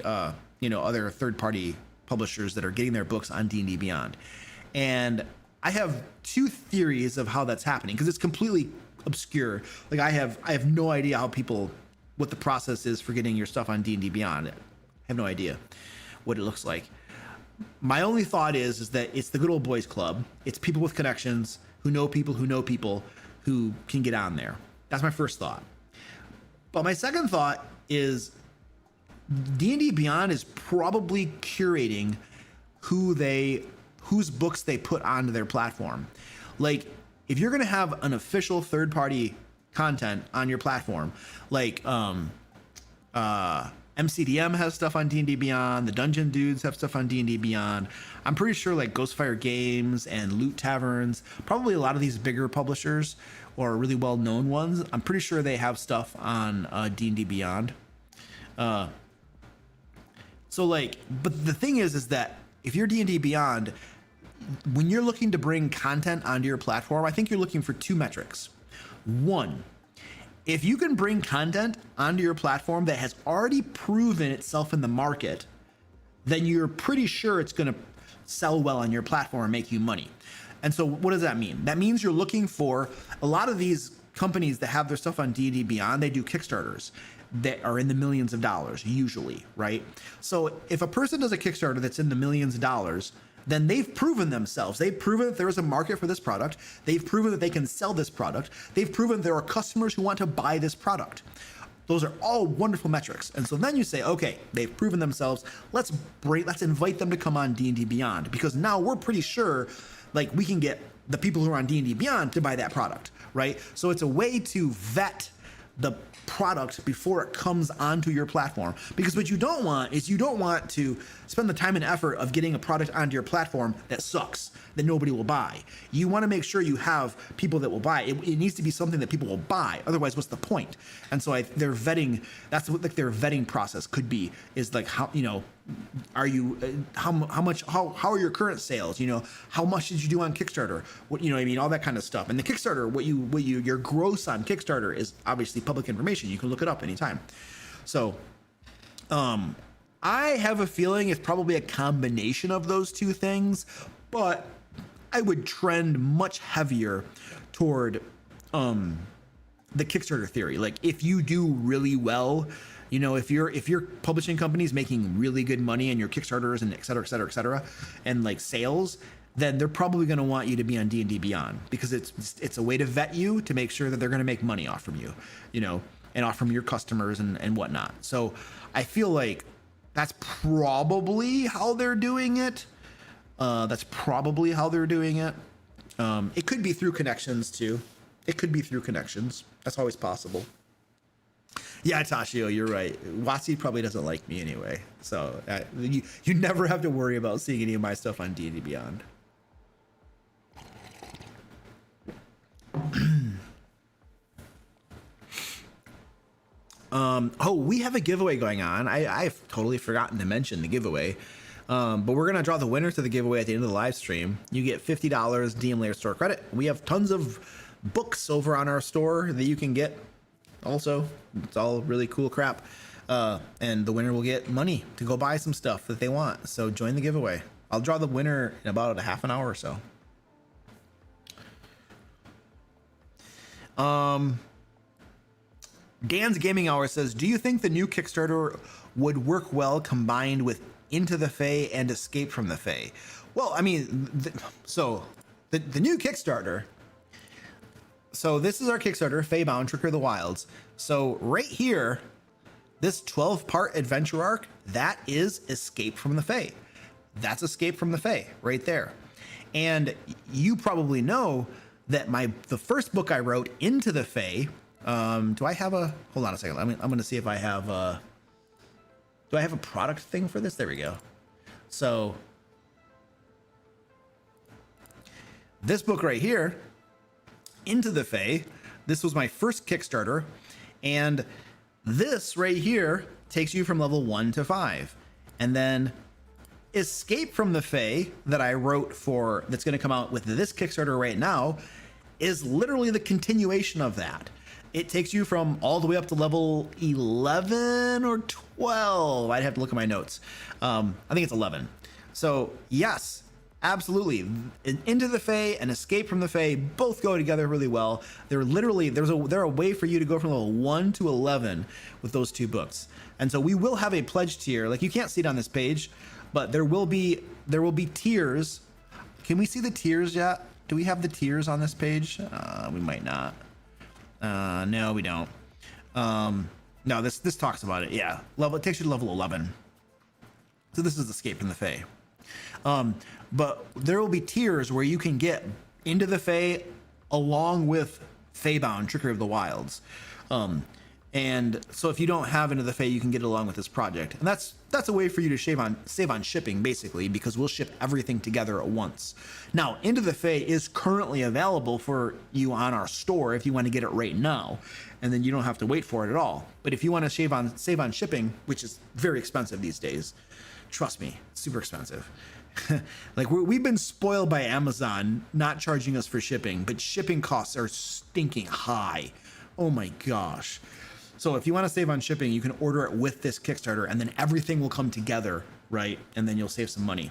other third-party publishers that are getting their books on D&D Beyond. And I have two theories of how that's happening, because it's completely obscure. Like I have no idea what the process is for getting your stuff on D&D Beyond. I have no idea what it looks like. My only thought is that it's the good old boys club. It's people with connections who know people who can get on there. That's my first thought. But my second thought is D&D Beyond is probably curating whose books they put onto their platform. Like, if you're going to have an official third-party content on your platform, like MCDM has stuff on D&D Beyond, the Dungeon Dudes have stuff on D&D Beyond. I'm pretty sure like Ghostfire Games and Loot Taverns, probably a lot of these bigger publishers or really well-known ones, I'm pretty sure they have stuff on D&D Beyond. So like, but the thing is that if you're D&D Beyond, when you're looking to bring content onto your platform, I think you're looking for two metrics. One, if you can bring content onto your platform that has already proven itself in the market, then you're pretty sure it's going to sell well on your platform and make you money. And so what does that mean? That means you're looking for a lot of these companies that have their stuff on D&D Beyond, they do Kickstarters that are in the millions of dollars usually, right? So if a person does a Kickstarter that's in the millions of dollars, then they've proven themselves. They've proven that there is a market for this product. They've proven that they can sell this product. They've proven there are customers who want to buy this product. Those are all wonderful metrics. And so then you say, okay, they've proven themselves. Let's invite them to come on D&D Beyond, because now we're pretty sure like we can get the people who are on D&D Beyond to buy that product, right? So it's a way to vet the product before it comes onto your platform, because what you don't want is you don't want to spend the time and effort of getting a product onto your platform that sucks, that nobody will buy. You want to make sure you have people that will buy it. It needs to be something that people will buy, otherwise what's the point? And so they're vetting, that's what like their vetting process could be, is like how, are you how are your current sales, how much did you do on Kickstarter, what, all that kind of stuff. And the Kickstarter, your gross on Kickstarter is obviously public information. You can look it up anytime. So I have a feeling it's probably a combination of those two things, but I would trend much heavier toward the Kickstarter theory. Like if you do really well, if your publishing company is making really good money and your Kickstarters and et cetera, and like sales, then they're probably going to want you to be on D&D Beyond, because it's a way to vet you, to make sure that they're going to make money off from you, and off from your customers and whatnot. So I feel like that's probably how they're doing it. It could be through connections too. That's always possible. Yeah, Tashio, you're right. Watsi probably doesn't like me anyway. So you never have to worry about seeing any of my stuff on D&D Beyond. We have a giveaway going on. I've totally forgotten to mention the giveaway. But we're going to draw the winner to the giveaway at the end of the live stream. You get $50 DM Lair store credit. We have tons of books over on our store that you can get. also. It's all really cool crap. And the winner will get money to go buy some stuff that they want. So join the giveaway. I'll draw the winner in about a half an hour or so. Dan's Gaming Hour says, do you think the new Kickstarter would work well combined with Into the Fae and Escape from the Fae? Well, I mean, the new Kickstarter. So this is our Kickstarter, Faebound Trickery of the Wilds. So right here, this 12-part adventure arc, that is Escape from the Fae. That's Escape from the Fae right there. And you probably know that the first book I wrote, Into the Fae, do I have a, hold on a second. I'm going to see if I have do I have a product thing for this? There we go. So this book right here, Into the Fae, this was my first Kickstarter. And this right here takes you from level 1 to 5. And then Escape from the Fae that I wrote for, that's going to come out with this Kickstarter right now, is literally the continuation of that. It takes you from all the way up to level 11 or 12. I'd have to look at my notes. I think it's 11. So yes, absolutely. Into the Fae and Escape from the Fae both go together really well. They're literally, they're a way for you to go from level 1 to 11 with those two books. And so we will have a pledge tier. Like, you can't see it on this page, but there will be tiers. Can we see the tiers yet? Do we have the tiers on this page? We might not. No, we don't. No, this talks about it. Yeah, it takes you to level 11. So this is Escape from the Fae. But there will be tiers where you can get Into the Fae along with Faebound Trickery of the Wilds. And so if you don't have Into the Fae, you can get it along with this project. And that's a way for you to save on shipping, basically, because we'll ship everything together at once. Now, Into the Fae is currently available for you on our store if you want to get it right now, and then you don't have to wait for it at all. But if you want to save on shipping, which is very expensive these days, trust me, it's super expensive. Like, we've been spoiled by Amazon not charging us for shipping, but shipping costs are stinking high. Oh my gosh. So if you want to save on shipping, you can order it with this Kickstarter, and then everything will come together, right? And then you'll save some money.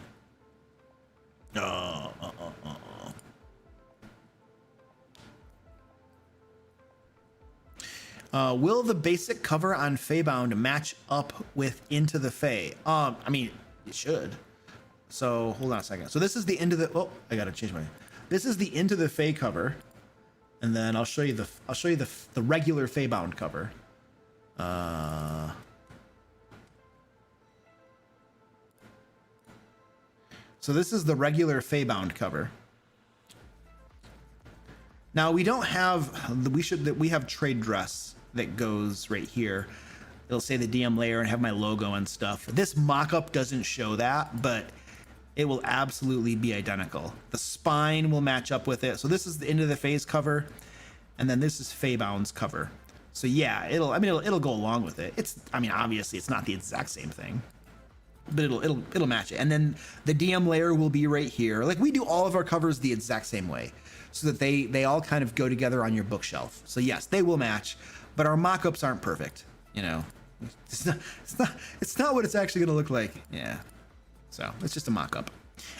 Will the basic cover on Faebound match up with Into the Fae? I mean, it should. So hold on a second. So this is the I gotta change this is the Into the Fae cover, and then I'll show you the regular Faebound cover. So this is the regular Faebound cover. Now we don't have we have trade dress that goes right here. It'll say the DM Lair and have my logo and stuff. This mock-up doesn't show that, but it will absolutely be identical. The spine will match up with it. So this is the Into the Fae's cover, and then this is Faebound's cover. So yeah, it'll go along with it. Obviously it's not the exact same thing, but it'll match it. And then the DM Lair will be right here. Like, we do all of our covers the exact same way, so that they all kind of go together on your bookshelf. So yes, they will match, but our mock-ups aren't perfect. You know, it's not what it's actually going to look like. Yeah. So it's just a mock-up.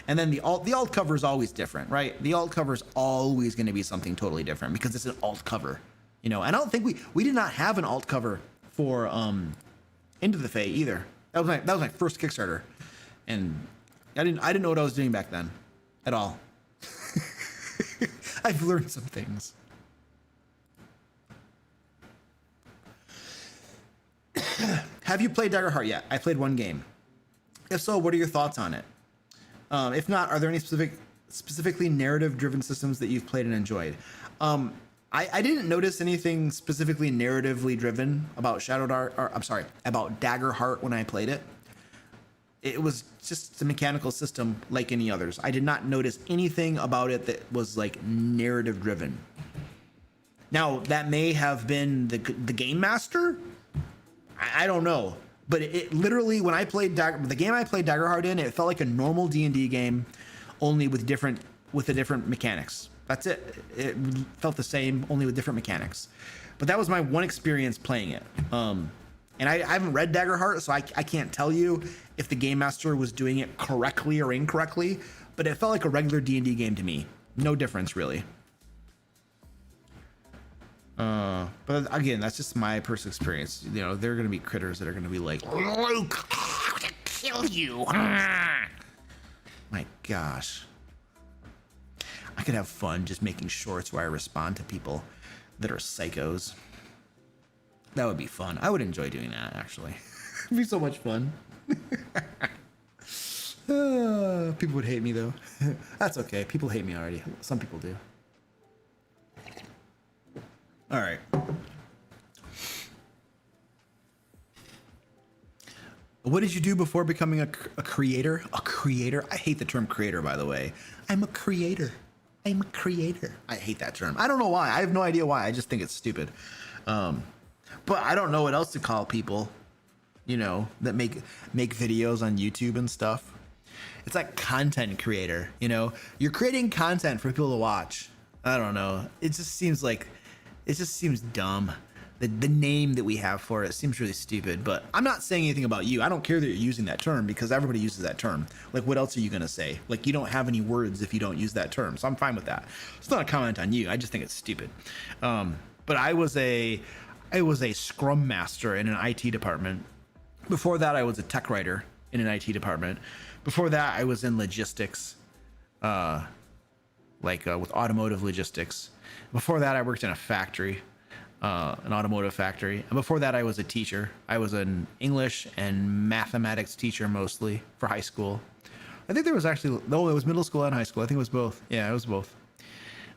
And then the alt cover is always different, right? The alt cover is always going to be something totally different because it's an alt cover. You know, and I don't think we did not have an alt cover for Into the Fae either. That was my first Kickstarter, and I didn't know what I was doing back then at all. I've learned some things. Have you played Daggerheart yet? I played one game. If so, what are your thoughts on it? If not, are there any specifically narrative-driven systems that you've played and enjoyed? I didn't notice anything specifically narratively driven about about Daggerheart when I played it. It was just a mechanical system like any others. I did not notice anything about it that was like narrative driven. Now, that may have been the game master. I don't know. But it literally, when I played the game I played Daggerheart in, it felt like a normal D&D game, only with the different mechanics. That's it. It felt the same, only with different mechanics. But that was my one experience playing it. And I haven't read Daggerheart, so I can't tell you if the game master was doing it correctly or incorrectly, but it felt like a regular D&D game to me. No difference, really. But again, that's just my personal experience. You know, there are going to be critters that are going to be like, Luke, I want to kill you. My gosh. I could have fun just making shorts where I respond to people that are psychos. That would be fun. I would enjoy doing that, actually. It'd be so much fun. People would hate me, though. That's okay. People hate me already. Some people do. All right. What did you do before becoming a creator? A creator? I hate the term creator, by the way. I'm a creator. I'm a creator. I hate that term. I don't know why. I have no idea why. I just think it's stupid. But I don't know what else to call people, you know, that make videos on YouTube and stuff. It's like content creator, you know? You're creating content for people to watch. I don't know. It just seems dumb. The name that we have for it seems really stupid, but I'm not saying anything about you. I don't care that you're using that term because everybody uses that term. Like, what else are you going to say? Like, you don't have any words if you don't use that term, so I'm fine with that. It's not a comment on you. I just think it's stupid. But I was a scrum master in an IT department. Before that, I was a tech writer in an IT department. Before that, I was in logistics, with automotive logistics. Before that, I worked in a factory. An automotive factory. And before that, I was a teacher. I was an English and mathematics teacher mostly for high school. I think there was actually, no, it was middle school and high school. I think it was both. Yeah, it was both.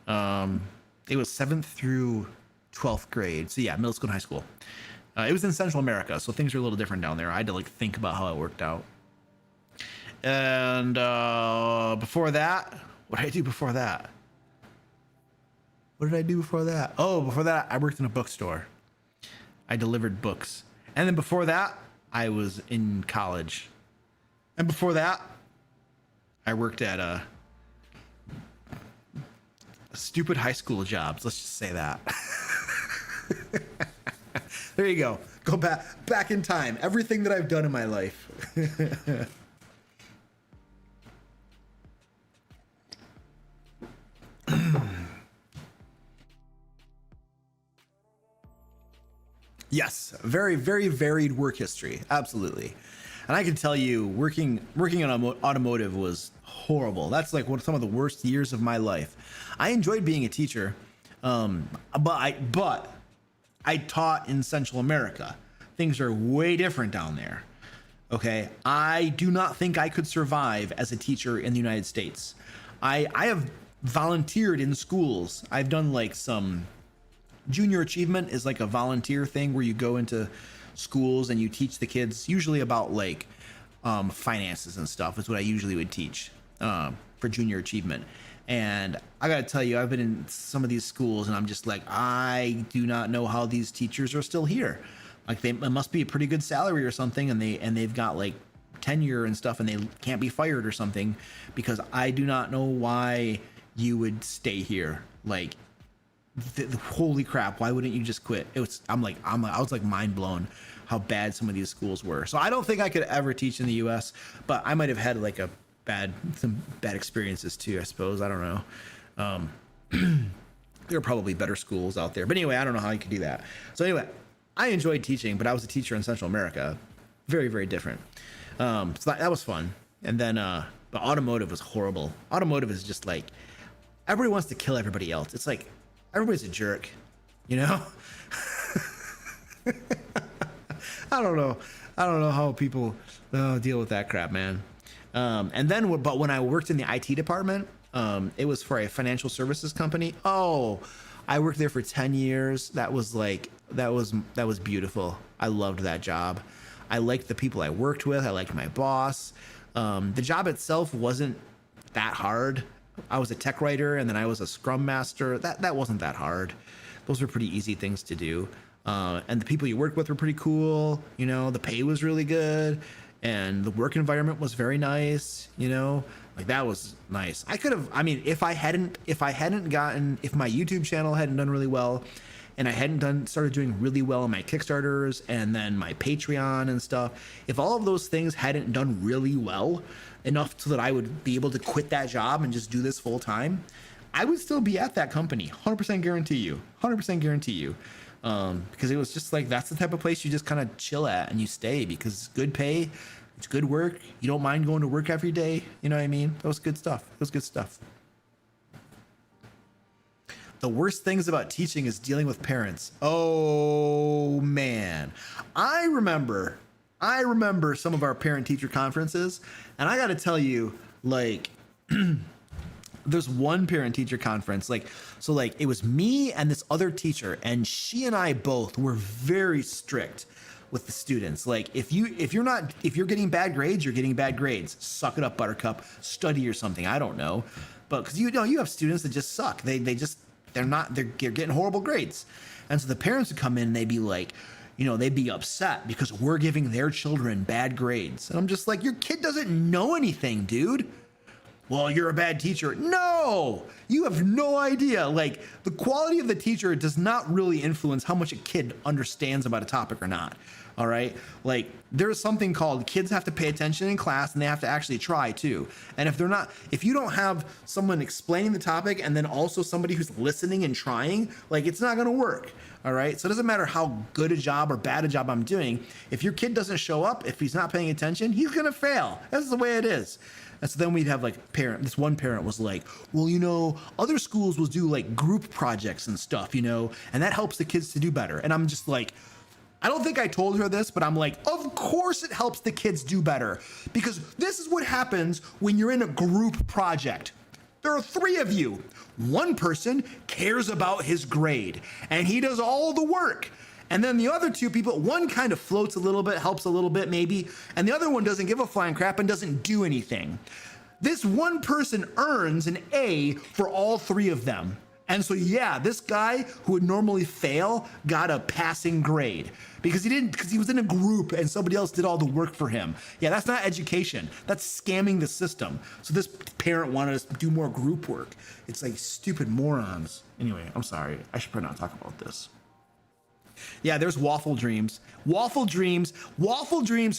It was 7th through 12th grade. So yeah, middle school and high school. It was in Central America, so things are a little different down there. I had to think about how it worked out. And before that, what did I do before that? What did I do before that? Oh, before that, I worked in a bookstore. I delivered books. And then before that, I was in college. And before that, I worked at stupid high school jobs. Let's just say that. There you go. Go back in time. Everything that I've done in my life. Yes, very, very varied work history. Absolutely. And I can tell you, working on automotive was horrible. That's like some of the worst years of my life. I enjoyed being a teacher, but I taught in Central America. Things are way different down there. Okay, I do not think I could survive as a teacher in the United States. I have volunteered in schools. I've done like some junior achievement is like a volunteer thing where you go into schools and you teach the kids usually about like finances and stuff is what I usually would teach for junior achievement. And I gotta tell you, I've been in some of these schools and I'm just like, I do not know how these teachers are still here. Like it must be a pretty good salary or something, and they've got like tenure and stuff and they can't be fired or something, because I do not know why you would stay here. Like holy crap, why wouldn't you just quit? I was like mind blown how bad some of these schools were. So I don't think I could ever teach in the US, but I might have had like some bad experiences too, I suppose. I don't know. There are probably better schools out there, but anyway, I don't know how you could do that. So anyway, I enjoyed teaching, but I was a teacher in Central America. Very, very different. So that was fun. And then but automotive was horrible. Automotive is just like everybody wants to kill everybody else. It's like everybody's a jerk, you know? I don't know how people deal with that crap, man. And then, but when I worked in the IT department, it was for a financial services company. Oh, I worked there for 10 years. That was beautiful. I loved that job. I liked the people I worked with. I liked my boss. The job itself wasn't that hard. I was a tech writer and then I was a scrum master. That wasn't that hard. Those were pretty easy things to do. And the people you worked with were pretty cool. You know, the pay was really good and the work environment was very nice. You know, Like that was nice. I could have, I mean, if my YouTube channel hadn't done really well, and I hadn't started doing really well on my Kickstarters and then my Patreon and stuff, if all of those things hadn't done really well enough so that I would be able to quit that job and just do this full time, I would still be at that company. 100% guarantee you. 100% guarantee you. Because it was just like, that's the type of place you just kind of chill at and you stay, because it's good pay, it's good work. You don't mind going to work every day. You know what I mean? That was good stuff. It was good stuff. The worst things about teaching is dealing with parents. Oh man. I remember some of our parent teacher conferences, and I got to tell you, like, there's one parent teacher conference, like it was me and this other teacher, and she and I both were very strict with the students. Like, if you're getting bad grades, you're getting bad grades. Suck it up, buttercup. Study or something. I don't know. But because you have students that just suck. They're getting horrible grades. And so the parents would come in and they'd be like, they'd be upset because we're giving their children bad grades. And I'm just like, your kid doesn't know anything, dude. Well, you're a bad teacher. No, you have no idea. Like, the quality of the teacher does not really influence how much a kid understands about a topic or not. All right. Like, there's something called kids have to pay attention in class, and they have to actually try too. And if you don't have someone explaining the topic and then also somebody who's listening and trying, like, it's not going to work. All right. So it doesn't matter how good a job or bad a job I'm doing. If your kid doesn't show up, if he's not paying attention, he's going to fail. That's the way it is. And so then we'd have this one parent was like, well, other schools will do like group projects and stuff, and that helps the kids to do better. And I'm just like, I don't think I told her this, but I'm like, of course it helps the kids do better, because this is what happens when you're in a group project. There are 3 of you. One person cares about his grade and he does all the work. And then the other 2 people, one kind of floats a little bit, helps a little bit maybe, and the other one doesn't give a flying crap and doesn't do anything. This one person earns an A for all 3 of them. And so, yeah, this guy who would normally fail got a passing grade because he was in a group and somebody else did all the work for him. Yeah, that's not education. That's scamming the system. So this parent wanted us to do more group work. It's like stupid morons. Anyway, I'm sorry. I should probably not talk about this. Yeah, there's Waffle Dreams. Waffle Dreams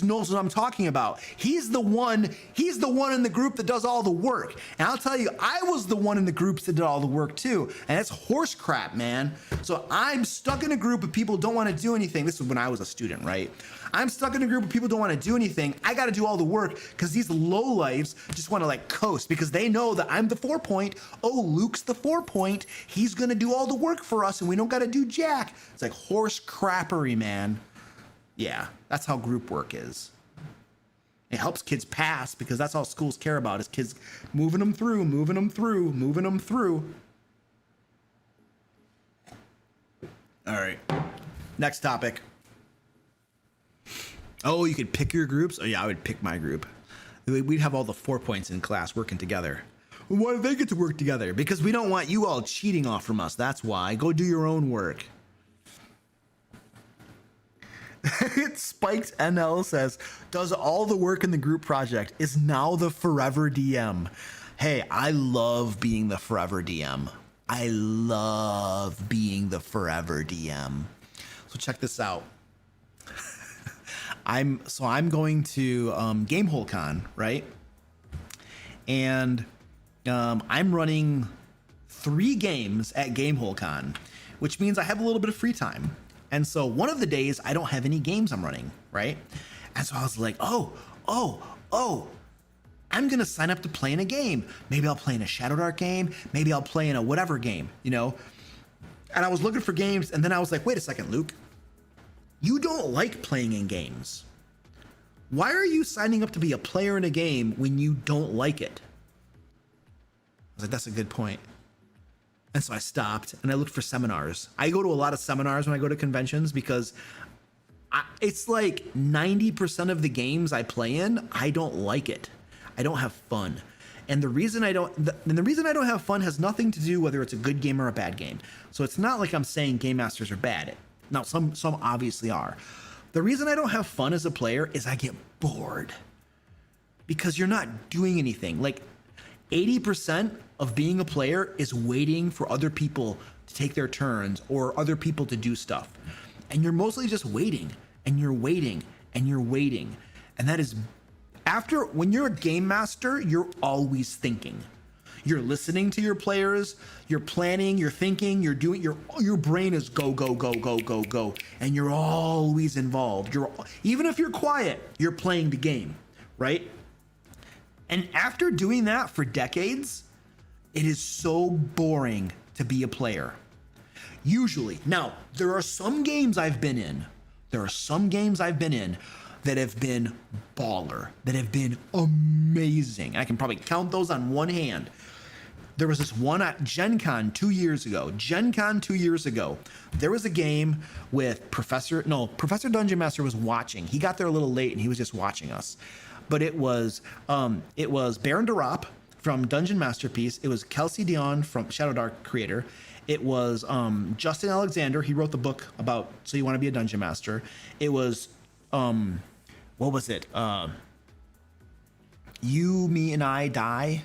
knows what I'm talking about. He's the one in the group that does all the work. And I'll tell you, I was the one in the groups that did all the work too. And it's horse crap, man. So I'm stuck in a group of people who don't want to do anything. This is when I was a student, right? I'm stuck in a group of people who don't want to do anything. I got to do all the work because these lowlifes just want to like coast because they know that I'm the 4 point. Oh, Luke's the 4 point. He's going to do all the work for us and we don't got to do jack. It's like horse crappery, man. Yeah, that's how group work is. It helps kids pass because that's all schools care about is kids moving them through. All right, next topic. Oh, you could pick your groups? Oh yeah, I would pick my group. We'd have all the 4 points in class working together. Why do they get to work together? Because we don't want you all cheating off from us. That's why. Go do your own work. Spiked NL says, does all the work in the group project, is now the forever DM. Hey, I love being the forever DM. So check this out. I'm going to Gamehole Con, right? And I'm running 3 games at Gamehole Con, which means I have a little bit of free time. And so one of the days I don't have any games I'm running, right? And so I was like, oh, I'm gonna sign up to play in a game. Maybe I'll play in a Shadow Dark game. Maybe I'll play in a whatever game, And I was looking for games, and then I was like, wait a second, Luke. You don't like playing in games. Why are you signing up to be a player in a game when you don't like it? I was like, that's a good point. And so I stopped and I looked for seminars. I go to a lot of seminars when I go to conventions because it's like 90% of the games I play in, I don't like it. I don't have fun. And the reason I don't have fun has nothing to do whether it's a good game or a bad game. So it's not like I'm saying game masters are bad. Now, some obviously are. The reason I don't have fun as a player is I get bored because you're not doing anything. Like, 80% of being a player is waiting for other people to take their turns or other people to do stuff. And you're mostly just waiting and you're waiting and you're waiting. And that is when you're a game master, you're always thinking. You're listening to your players, you're planning, you're thinking, you're doing, your brain is go, go, go, go, go, go. And you're always involved. Even if you're quiet, you're playing the game, right? And after doing that for decades, it is so boring to be a player. Usually. Now, there are some games I've been in. That have been baller, that have been amazing. I can probably count those on one hand. There was this one at Gen Con 2 years ago. There was a game with Professor Dungeon Master was watching. He got there a little late and he was just watching us. But it was Baron Darop from Dungeon Masterpiece. It was Kelsey Dion from Shadow Dark creator. It was Justin Alexander. He wrote the book about So You Want to Be a Dungeon Master. It was what was it? You, Me, and I Die.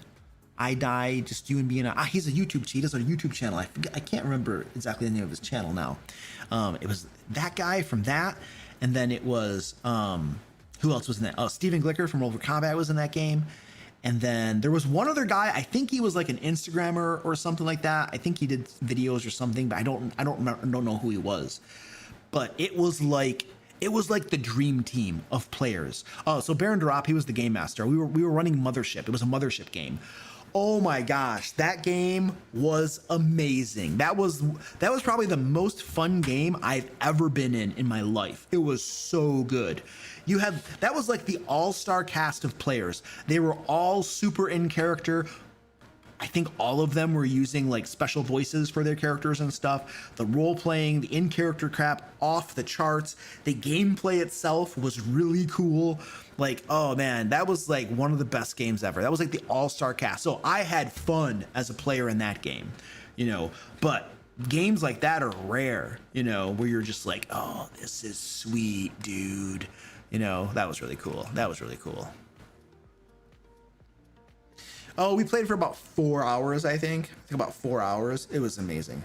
I Die, just you and me and I. He does a YouTube channel. I can't remember exactly the name of his channel now. It was that guy from that. And then it was, who else was in that? Oh, Steven Glicker from Roll for Combat was in that game. And then there was one other guy. I think he was like an Instagrammer or something like that. I think he did videos or something, but I don't know who he was. But it was like the dream team of players. Oh, so Baron Darop, he was the game master. We were running Mothership. It was a Mothership game. Oh my gosh, that game was amazing. That was probably the most fun game I've ever been in my life. It was so good. That was like the all-star cast of players. They were all super in character. I think all of them were using like special voices for their characters and stuff. The role playing, the in-character crap, off the charts. The gameplay itself was really cool. Like, oh man, that was like one of the best games ever. That was like the all-star cast. So I had fun as a player in that game, but games like that are rare, where you're just like, oh, this is sweet, dude. That was really cool. Oh, we played for about 4 hours, I think. About 4 hours. It was amazing.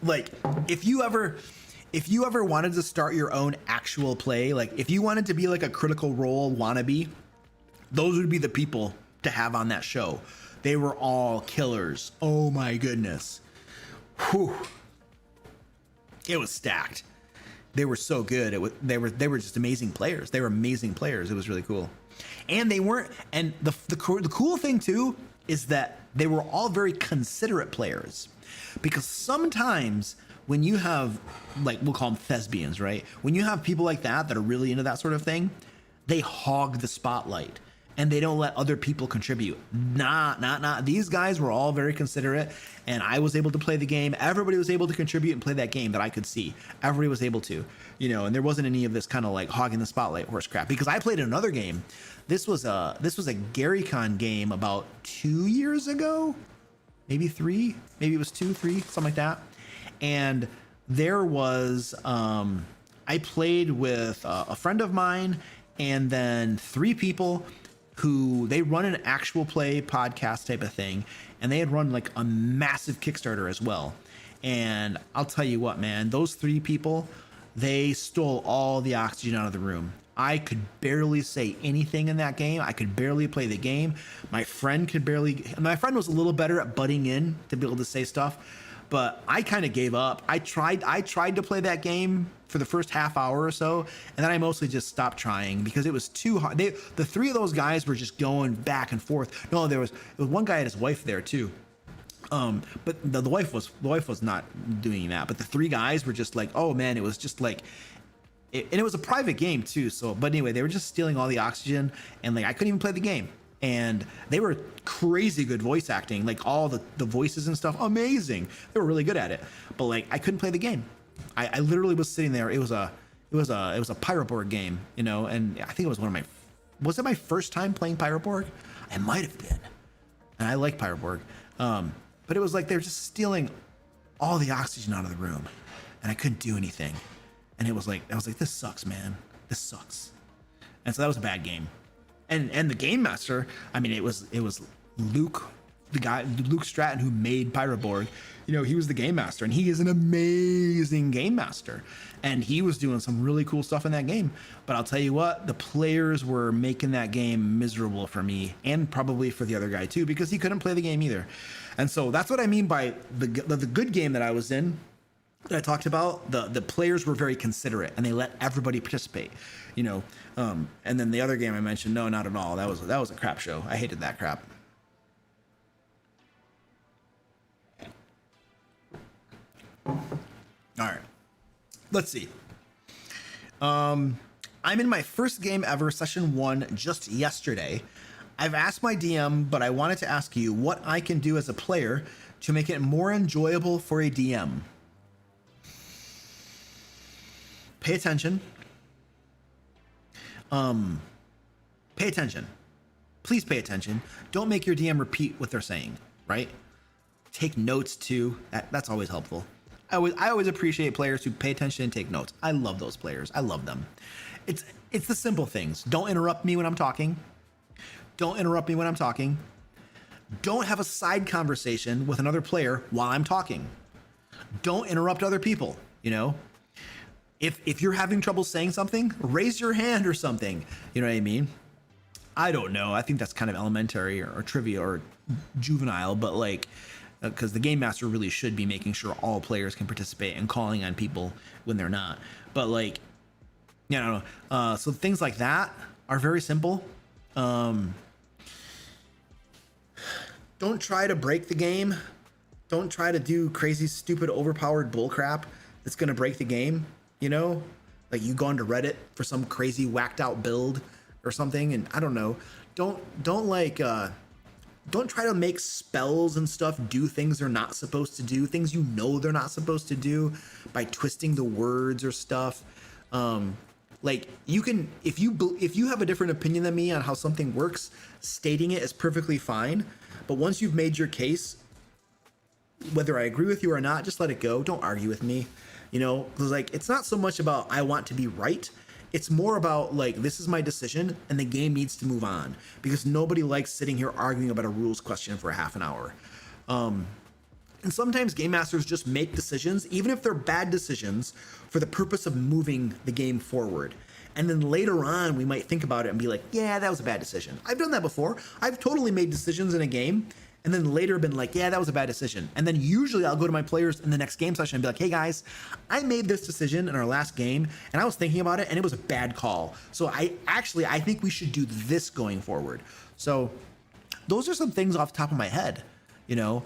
Like, if you ever wanted to start your own actual play, like if you wanted to be like a Critical Role wannabe, those would be the people to have on that show. They were all killers. Oh my goodness. Whew. It was stacked. They were so good. They were just amazing players. They were amazing players. It was really cool. And they weren't, and the cool thing too is that they were all very considerate players, because sometimes when you have, like, we'll call them thespians, right? When you have people like that are really into that sort of thing, they hog the spotlight and they don't let other people contribute. Nah. These guys were all very considerate, and I was able to play the game. Everybody was able to contribute and play that game that I could see. Everybody was able to, and there wasn't any of this kind of like hogging the spotlight horse crap, because I played another game. This was a GaryCon game about 2 years ago, maybe 3, maybe it was 2, 3, something like that. And there was, I played with a friend of mine and then 3 people who they run an actual play podcast type of thing. And they had run like a massive Kickstarter as well. And I'll tell you what, man, those 3 people, they stole all the oxygen out of the room. I could barely say anything in that game. I could barely play the game. My friend was a little better at butting in to be able to say stuff, but I kind of gave up. I tried to play that game for the first half hour or so, and then I mostly just stopped trying because it was too hard. The 3 of those guys were just going back and forth. No, there was one guy and his wife there too. But the wife was not doing that. But the 3 guys were just like, oh man, it was just like, and it was a private game too. So, but anyway, they were just stealing all the oxygen, and like I couldn't even play the game. And they were crazy good voice acting, like all the voices and stuff, amazing. They were really good at it. But like I couldn't play the game. I literally was sitting there. It was a pirate board game, and I think it was was it my first time playing pirate board? It might have been. And I like pirate board. But it was like they were just stealing all the oxygen out of the room, and I couldn't do anything. And I was like, this sucks, man. This sucks. And so that was a bad game. and the game master, I mean, it was Luke, Luke Stratton, who made Pyroborg. You know, he was the game master, and he is an amazing game master, and he was doing some really cool stuff in that game. But I'll tell you what, the players were making that game miserable for me, and probably for the other guy too, because he couldn't play the game either. And so that's what I mean by the good game that I was in, that I talked about. The players were very considerate, and they let everybody participate, you know. And then the other game I mentioned, no, not at all. That was a crap show. I hated that crap. All right, let's see. I'm in my first game ever, session 1, just yesterday. I've asked my DM, but I wanted to ask you what I can do as a player to make it more enjoyable for a DM. Pay attention. Pay attention. Please pay attention. Don't make your DM repeat what they're saying, right? Take notes too. That's always helpful. I always appreciate players who pay attention and take notes. I love those players. I love them. It's the simple things. Don't interrupt me when I'm talking. Don't interrupt me when I'm talking. Don't have a side conversation with another player while I'm talking. Don't interrupt other people, you know? If you're having trouble saying something, raise your hand or something. You know what I mean? I don't know. I think that's kind of elementary or trivia or juvenile, but like, because the game master really should be making sure all players can participate and calling on people when they're not. But like, you know, so things like that are very simple. Don't try to break the game. Don't try to do crazy, stupid, overpowered bullcrap that's going to break the game. You know, like you go onto Reddit for some crazy whacked out build or something. And I don't know, don't try to make spells and stuff do things they're not supposed to do, things you know they're not supposed to do, by twisting the words or stuff. Like you can, if you have a different opinion than me on how something works, stating it is perfectly fine. But once you've made your case, whether I agree with you or not, just let it go. Don't argue with me. You know, because like it's not so much about I want to be right. It's more about like, this is my decision and the game needs to move on, because nobody likes sitting here arguing about a rules question for half an hour. And sometimes game masters just make decisions, even if they're bad decisions, for the purpose of moving the game forward. And then later on, we might think about it and be like, yeah, that was a bad decision. I've done that before. I've totally made decisions in a game and then later been like, yeah, that was a bad decision. And then usually I'll go to my players in the next game session and be like, hey guys, I made this decision in our last game and I was thinking about it and it was a bad call. So I think we should do this going forward. So those are some things off the top of my head, you know,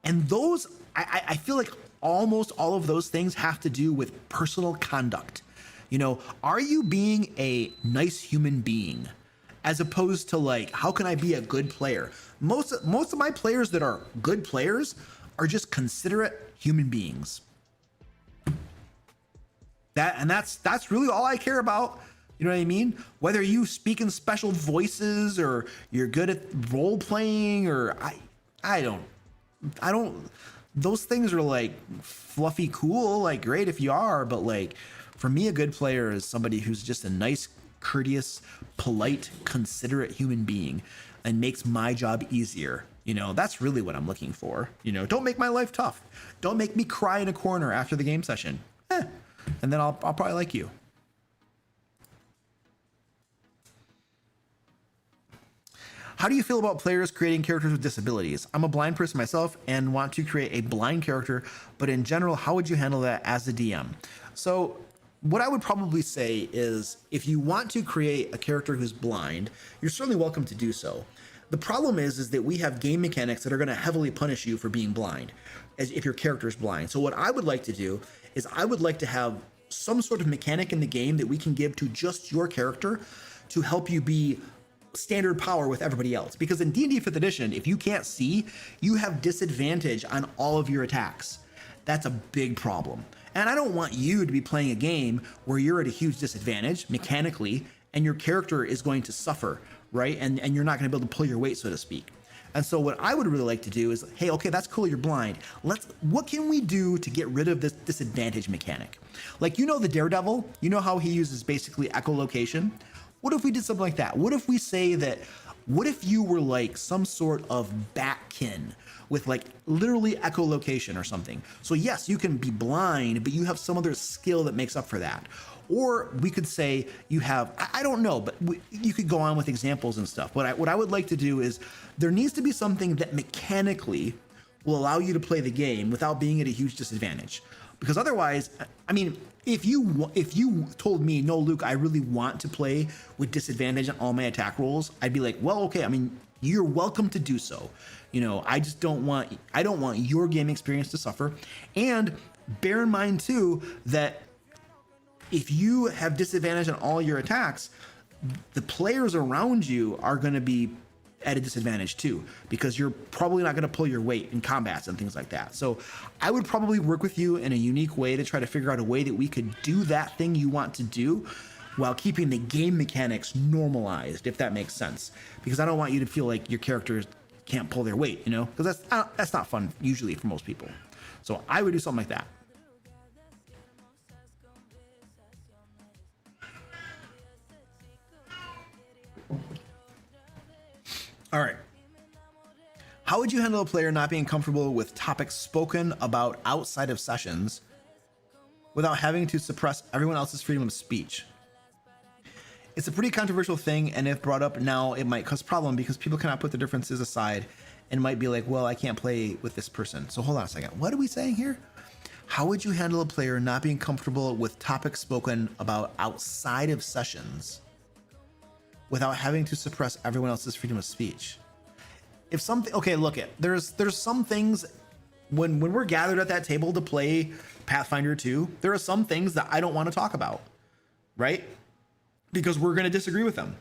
and those, I feel like almost all of those things have to do with personal conduct. You know, are you being a nice human being? As opposed to like, how can I be a good player? Most of my players that are good players are just considerate human beings. That's really all I care about. You know what I mean? Whether you speak in special voices or you're good at role playing, or I don't. Those things are like fluffy cool, like great if you are, but like for me, a good player is somebody who's just a nice, courteous, polite, considerate human being and makes my job easier. You know, that's really what I'm looking for. You know, don't make my life tough. Don't make me cry in a corner after the game session. And then I'll probably like you. How do you feel about players creating characters with disabilities? I'm a blind person myself and want to create a blind character, but in general, how would you handle that as a DM? So what I would probably say is, if you want to create a character who's blind, you're certainly welcome to do so. The problem is that we have game mechanics that are going to heavily punish you for being blind, as if your character is blind. So what I would like to do is I would like to have some sort of mechanic in the game that we can give to just your character to help you be standard power with everybody else. Because in D&D 5th edition, if you can't see, you have disadvantage on all of your attacks. That's a big problem. And I don't want you to be playing a game where you're at a huge disadvantage mechanically and your character is going to suffer, right? And you're not going to be able to pull your weight, so to speak. And so what I would really like to do is, hey, okay, that's cool, you're blind. What can we do to get rid of this disadvantage mechanic? Like, you know, the Daredevil, you know how he uses basically echolocation? What if we did something like that? What if we say that, what if you were like some sort of batkin with like literally echolocation or something? So yes, you can be blind, but you have some other skill that makes up for that. Or we could say you have, I don't know, but you could go on with examples and stuff. What I would like to do is there needs to be something that mechanically will allow you to play the game without being at a huge disadvantage. Because otherwise, I mean, if you told me, no, Luke, I really want to play with disadvantage on all my attack rolls, I'd be like, well, okay, I mean, you're welcome to do so. You know, I don't want your game experience to suffer. And bear in mind too, that if you have disadvantage on all your attacks, the players around you are going to be at a disadvantage too, because you're probably not going to pull your weight in combats and things like that. So I would probably work with you in a unique way to try to figure out a way that we could do that thing you want to do while keeping the game mechanics normalized, if that makes sense. Because I don't want you to feel like your characters can't pull their weight, you know, because that's not fun usually for most people. So I would do something like that. All right. How would you handle a player not being comfortable with topics spoken about outside of sessions without having to suppress everyone else's freedom of speech? It's a pretty controversial thing, and if brought up now, it might cause problem because people cannot put their differences aside and might be like, well, I can't play with this person. So hold on a second. What are we saying here? How would you handle a player not being comfortable with topics spoken about outside of sessions without having to suppress everyone else's freedom of speech? If something, okay, look it, there's some things when we're gathered at that table to play Pathfinder 2, there are some things that I don't want to talk about, right? Because we're going to disagree with them.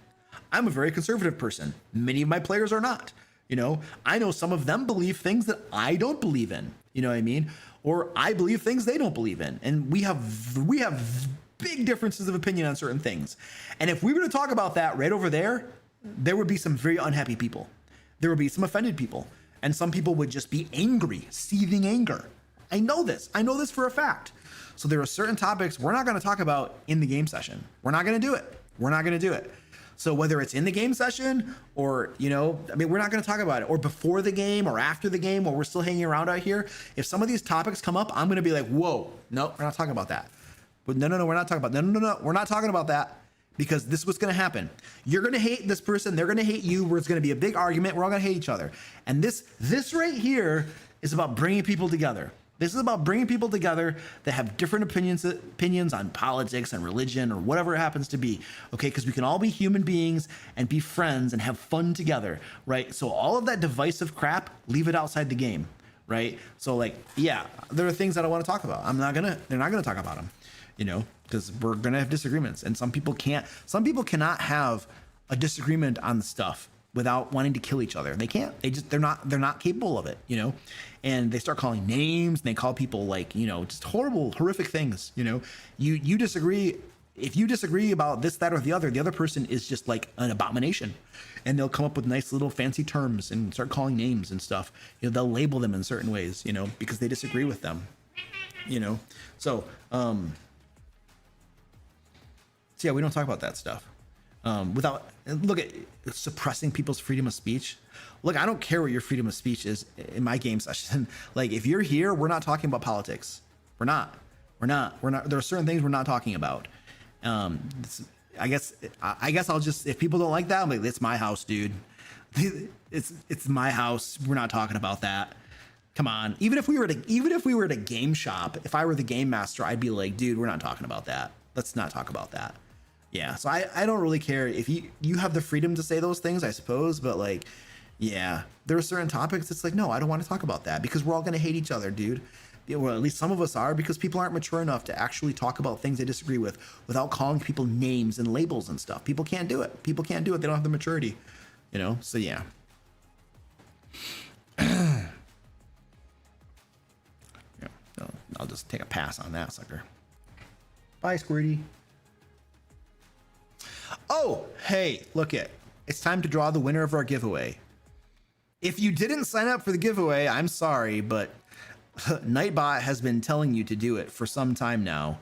I'm a very conservative person. Many of my players are not. You know, I know some of them believe things that I don't believe in. You know what I mean? Or I believe things they don't believe in. And we have big differences of opinion on certain things. And if we were to talk about that right over there, there would be some very unhappy people. There would be some offended people. And some people would just be angry, seething anger. I know this for a fact. So there are certain topics we're not going to talk about in the game session. We're not going to do it. We're not going to do it. So whether it's in the game session or, you know, I mean, we're not going to talk about it, or before the game or after the game while we're still hanging around out here. If some of these topics come up, I'm going to be like, whoa, no, we're not talking about that. But no, we're not talking about no, we're not talking about that, because this is what's going to happen. You're going to hate this person. They're going to hate you. Where it's going to be a big argument. We're all going to hate each other. And this right here is about bringing people together. This is about bringing people together that have different opinions on politics and religion or whatever it happens to be. Okay, because we can all be human beings and be friends and have fun together, right? So all of that divisive crap, leave it outside the game, right? So like, yeah, there are things that I want to talk about. They're not gonna talk about them, you know, because we're gonna have disagreements, and some people cannot have a disagreement on stuff without wanting to kill each other. They can't. They're not capable of it, you know. And they start calling names, and they call people like, you know, just horrific things, you know. You disagree. If you disagree about this, that, or the other person is just like an abomination. And they'll come up with nice little fancy terms and start calling names and stuff. You know, they'll label them in certain ways, you know, because they disagree with them, you know. So yeah, we don't talk about that stuff. Without, look at suppressing people's freedom of speech. Look, I don't care what your freedom of speech is in my game session. Like, if you're here, we're not talking about politics. We're not. There are certain things we're not talking about. I guess I'll just, if people don't like that, I'm like, it's my house, dude. It's my house. We're not talking about that. Come on. Even if we were at a game shop, if I were the game master, I'd be like, dude, we're not talking about that. Let's not talk about that. Yeah, so I don't really care if you have the freedom to say those things, I suppose, but like, yeah, there are certain topics it's like, no, I don't want to talk about that, because we're all going to hate each other, dude. Yeah, well, at least some of us are, because people aren't mature enough to actually talk about things they disagree with without calling people names and labels and stuff. People can't do it. They don't have the maturity, you know? So yeah. Yeah, no, I'll just take a pass on that sucker. Bye, Squirty. Oh, hey, look it. It's time to draw the winner of our giveaway. If you didn't sign up for the giveaway, I'm sorry, but Nightbot has been telling you to do it for some time now.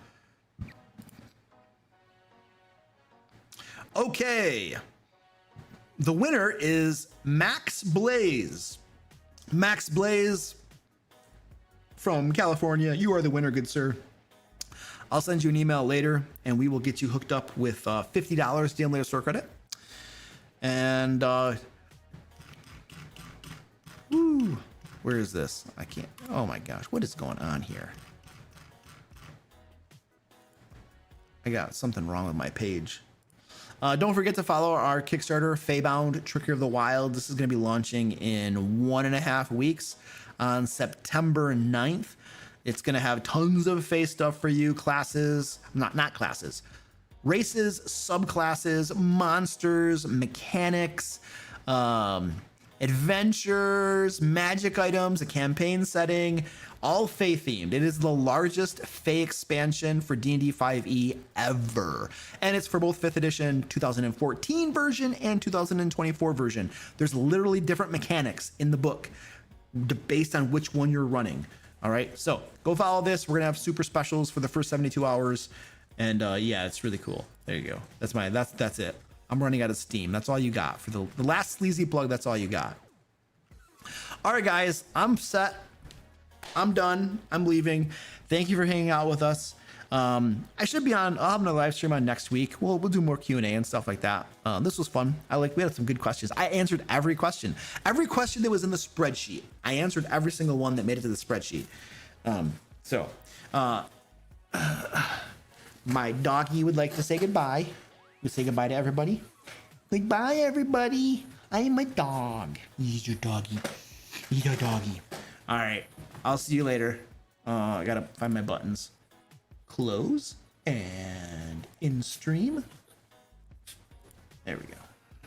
Okay. The winner is Max Blaze. Max Blaze from California. You are the winner, good sir. I'll send you an email later and we will get you hooked up with $50 D&D Lair store credit. And woo, where is this? I can't. Oh my gosh, what is going on here? I got something wrong with my page. Don't forget to follow our Kickstarter, Feybound Trickery of the Wild. This is going to be launching in 1.5 weeks on September 9th. It's going to have tons of Fey stuff for you, classes, not classes, races, subclasses, monsters, mechanics, adventures, magic items, a campaign setting, all Fey themed. It is the largest Fey expansion for D&D 5e ever. And it's for both 5th edition 2014 version and 2024 version. There's literally different mechanics in the book based on which one you're running. All right, so go follow this. We're gonna have super specials for the first 72 hours. And yeah, it's really cool. There you go. That's it. I'm running out of steam. That's all you got for the last sleazy plug. That's all you got. All right, guys, I'm set. I'm done. I'm leaving. Thank you for hanging out with us. I should be on. I'll have another live stream on next week. We'll do more Q&A and stuff like that. This was fun. We had some good questions. I answered every question that was in the spreadsheet. I answered every single one that made it to the spreadsheet. My doggy would like to say goodbye. You say goodbye to everybody. Goodbye, everybody. I am a dog. He's your doggy. He's your doggy. All right. I'll see you later. I gotta find my buttons. Close and in stream. There we go.